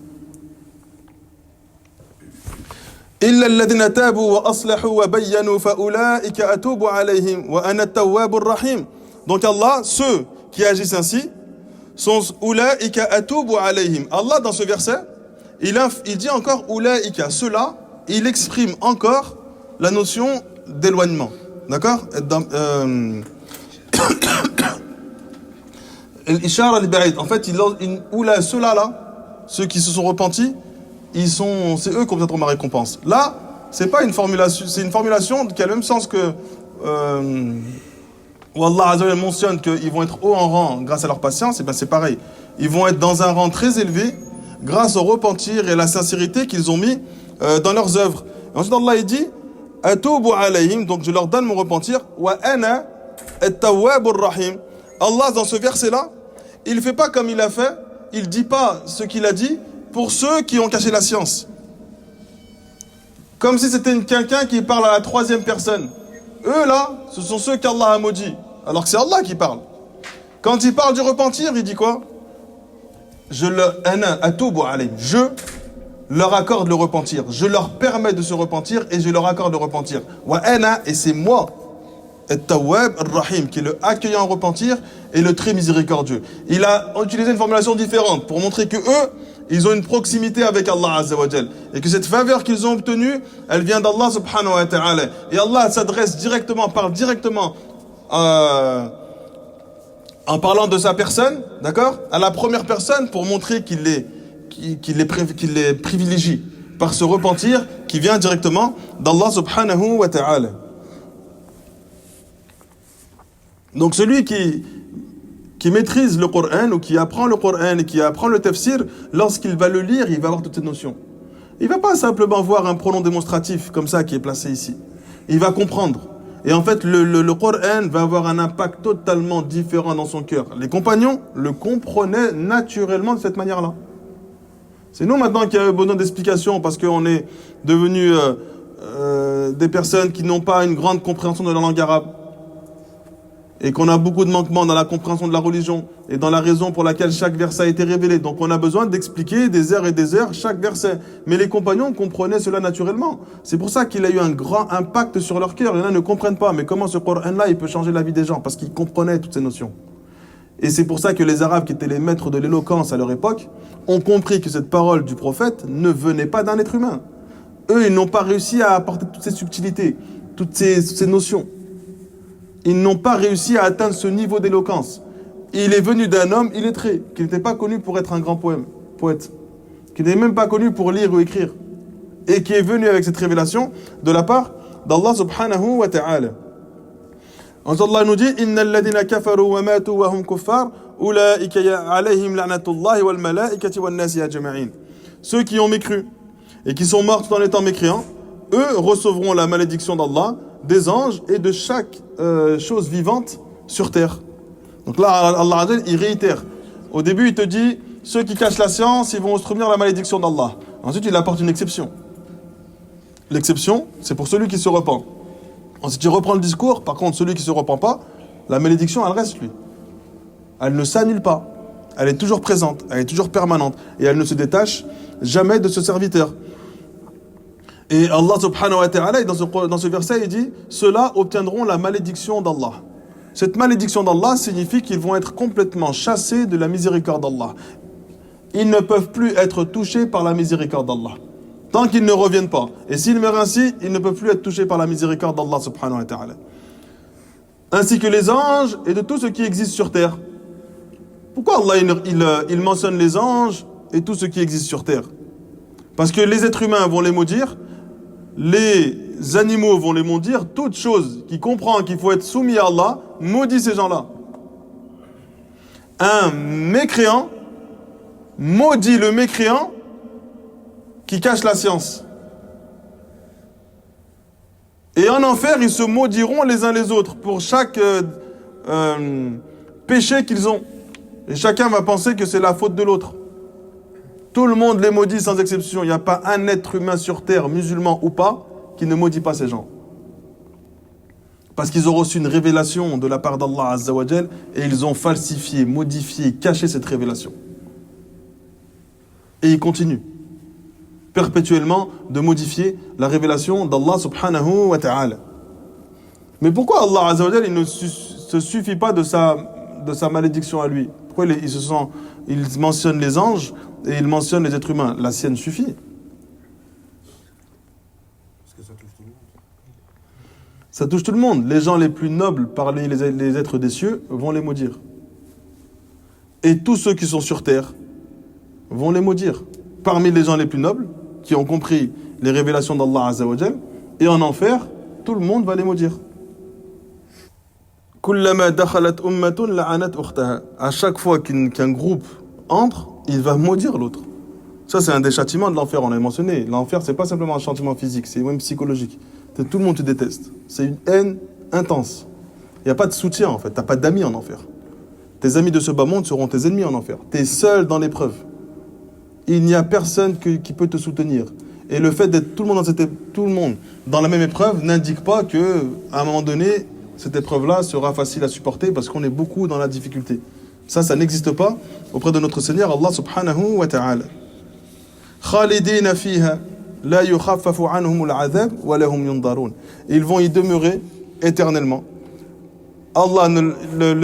إلا الذين تابوا وأصلحوا وبينوا فأولئك أتوب عليهم وأنا التواب الرحيم. Donc Allah, ceux qui agissent ainsi sont أولئك أتوب عليهم. Allah dans ce verset, il dit encore أولئك, ceux-là, il exprime encore la notion d'éloignement. D'accord? En fait, ceux-là là, ceux qui se sont repentis, c'est eux qui obtiendront ma récompense. Là, c'est pas une formulation, c'est une formulation qui a le même sens que où Allah Azza wa Jalla mentionne qu'ils vont être haut en rang grâce à leur patience. Et ben c'est pareil. Ils vont être dans un rang très élevé grâce au repentir et la sincérité qu'ils ont mis dans leurs œuvres. Et ensuite Allah il dit Atubu alayhim, donc je leur donne mon repentir. Wa ana at-tawwabur rahim. Allah dans ce verset là, il fait pas comme il a fait il ne dit pas ce qu'il a dit pour ceux qui ont caché la science. Comme si c'était quelqu'un qui parle à la troisième personne. Eux là, ce sont ceux qu'Allah a maudits. Alors que c'est Allah qui parle. Quand il parle du repentir, il dit quoi? Je leur accorde le repentir. Je leur permets de se repentir et je leur accorde le repentir. Et c'est moi, At-Tawwab Ar-Rahim, qui est le accueillant au repentir et le très miséricordieux. Il a utilisé une formulation différente pour montrer que eux, ils ont une proximité avec Allah Azza wa Jal. Et que cette faveur qu'ils ont obtenue, elle vient d'Allah subhanahu wa ta'ala. Et Allah s'adresse directement, parle directement en parlant de sa personne, d'accord, à la première personne pour montrer qu'il les privilégie par ce repentir qui vient directement d'Allah subhanahu wa ta'ala. Donc celui qui maîtrise le Coran ou qui apprend le Coran et qui apprend le tafsir, lorsqu'il va le lire, il va avoir toutes ces notions. Il ne va pas simplement voir un pronom démonstratif comme ça qui est placé ici. Il va comprendre. Et en fait, le Coran va avoir un impact totalement différent dans son cœur. Les compagnons le comprenaient naturellement de cette manière-là. C'est nous maintenant qui avons besoin d'explications parce qu'on est devenus des personnes qui n'ont pas une grande compréhension de la langue arabe. Et qu'on a beaucoup de manquements dans la compréhension de la religion et dans la raison pour laquelle chaque verset a été révélé. Donc on a besoin d'expliquer des heures et des heures chaque verset. Mais les compagnons comprenaient cela naturellement. C'est pour ça qu'il a eu un grand impact sur leur cœur. Il y en a ne comprennent pas. Mais comment ce Coran-là, il peut changer la vie des gens? Parce qu'ils comprenaient toutes ces notions. Et c'est pour ça que les Arabes, qui étaient les maîtres de l'éloquence à leur époque, ont compris que cette parole du prophète ne venait pas d'un être humain. Eux, ils n'ont pas réussi à apporter toutes ces subtilités, toutes ces notions. Ils n'ont pas réussi à atteindre ce niveau d'éloquence. Il est venu d'un homme illettré, qui n'était pas connu pour être un grand poète, qui n'est même pas connu pour lire ou écrire, et qui est venu avec cette révélation de la part d'Allah subhanahu wa ta'ala. Ensuite, Allah nous dit Innal ladina kafaru wa matu wa hum kuffar ulaika alayhim la'natullahi wal malaikati wan nasi ajma'in. Ceux qui ont mécru et qui sont morts tout en étant mécréants, eux recevront la malédiction d'Allah, des anges et de chaque chose vivante sur terre. Donc là, Allah il réitère. Au début, il te dit ceux qui cachent la science, ils vont subir la malédiction d'Allah. Ensuite, il apporte une exception. L'exception, c'est pour celui qui se repent. Ensuite, il reprend le discours. Par contre, celui qui ne se repent pas, la malédiction, elle reste lui. Elle ne s'annule pas. Elle est toujours présente, elle est toujours permanente. Et elle ne se détache jamais de ce serviteur. Et Allah subhanahu wa ta'ala, dans ce verset, il dit « Ceux-là obtiendront la malédiction d'Allah ». Cette malédiction d'Allah signifie qu'ils vont être complètement chassés de la miséricorde d'Allah. Ils ne peuvent plus être touchés par la miséricorde d'Allah. Tant qu'ils ne reviennent pas. Et s'ils meurent ainsi, ils ne peuvent plus être touchés par la miséricorde d'Allah subhanahu wa ta'ala. Ainsi que les anges et de tout ce qui existe sur terre. Pourquoi Allah il mentionne les anges et tout ce qui existe sur terre? Parce que les êtres humains vont les maudire, les animaux vont les maudire, toute chose qui comprend qu'il faut être soumis à Allah, maudit ces gens-là. Un mécréant maudit le mécréant qui cache la science. Et en enfer, ils se maudiront les uns les autres pour chaque péché qu'ils ont. Et chacun va penser que c'est la faute de l'autre. Tout le monde les maudit sans exception. Il n'y a pas un être humain sur terre, musulman ou pas, qui ne maudit pas ces gens. Parce qu'ils ont reçu une révélation de la part d'Allah Azza wa Jal et ils ont falsifié, modifié, caché cette révélation. Et ils continuent perpétuellement de modifier la révélation d'Allah subhanahu wa ta'ala. Mais pourquoi Allah Azza wa Jal il ne se suffit pas de sa malédiction à lui? Pourquoi il mentionne les anges et il mentionne les êtres humains? La sienne suffit. Parce que ça touche tout le monde. Ça touche tout le monde. Les gens les plus nobles parmi les êtres des cieux vont les maudire. Et tous ceux qui sont sur terre vont les maudire. Parmi les gens les plus nobles, qui ont compris les révélations d'Allah Azza wa Jal, et en enfer, tout le monde va les maudire. À chaque fois qu'un groupe entre, il va maudire l'autre. Ça, c'est un des châtiments de l'enfer, on l'a mentionné. L'enfer, c'est pas simplement un châtiment physique, c'est même psychologique. Tout le monde te déteste. C'est une haine intense. Il n'y a pas de soutien, en fait. Tu n'as pas d'amis en enfer. Tes amis de ce bas monde seront tes ennemis en enfer. Tu es seul dans l'épreuve. Il n'y a personne qui peut te soutenir. Et le fait d'être tout le monde dans la même épreuve n'indique pas qu'à un moment donné, cette épreuve-là sera facile à supporter parce qu'on est beaucoup dans la difficulté. Ça n'existe pas auprès de notre Seigneur Allah subhanahu wa ta'ala. Khalidina fiha la yukhaffafu anhum al'adhab wa lahum yundarun. Ils vont y demeurer éternellement. Allah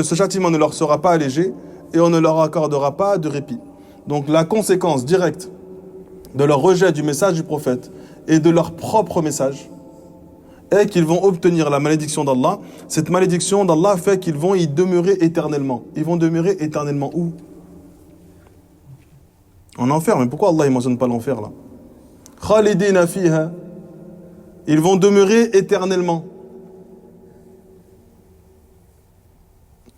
ce châtiment ne leur sera pas allégé et on ne leur accordera pas de répit. Donc la conséquence directe de leur rejet du message du prophète et de leur propre message est qu'ils vont obtenir la malédiction d'Allah. Cette malédiction d'Allah fait qu'ils vont y demeurer éternellement. Ils vont demeurer éternellement où? En enfer. Mais pourquoi Allah ne mentionne pas l'enfer là? Khalidina fiha. Ils vont demeurer éternellement.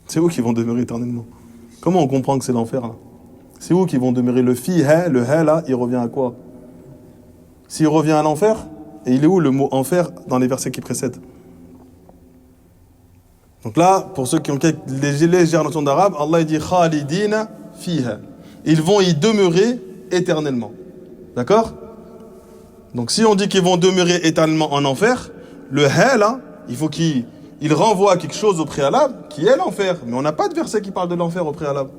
C'est où qu'ils vont demeurer éternellement? Comment on comprend que c'est l'enfer là? C'est où qu'ils vont demeurer? Le fiha, le ha là, il revient à quoi? S'il revient à l'enfer, et il est où le mot enfer dans les versets qui précèdent? Donc là, pour ceux qui ont des légères notions d'arabe, Allah dit Khalidina fiha. Ils vont y demeurer éternellement. D'accord? Donc si on dit qu'ils vont demeurer éternellement en enfer, le ha là, il faut qu'il renvoie à quelque chose au préalable qui est l'enfer. Mais on n'a pas de verset qui parle de l'enfer au préalable.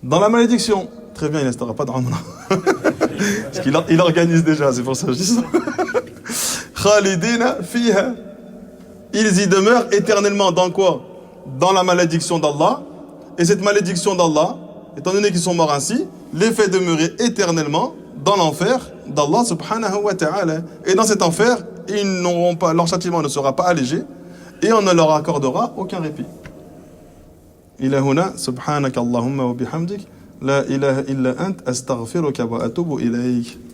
Dans la malédiction. Très bien, il ne restera pas de Ramana. Parce qu'il organise déjà, c'est pour ça que je dis ça. Khalidina fiha. Ils y demeurent éternellement dans quoi? Dans la malédiction d'Allah. Et cette malédiction d'Allah, étant donné qu'ils sont morts ainsi, les fait demeurer éternellement dans l'enfer d'Allah subhanahu wa ta'ala. Et dans cet enfer, ils n'auront pas, leur châtiment ne sera pas allégé et on ne leur accordera aucun répit. إلى هنا سبحانك اللهم وبحمدك لا إله إلا أنت أستغفرك وأتوب إليك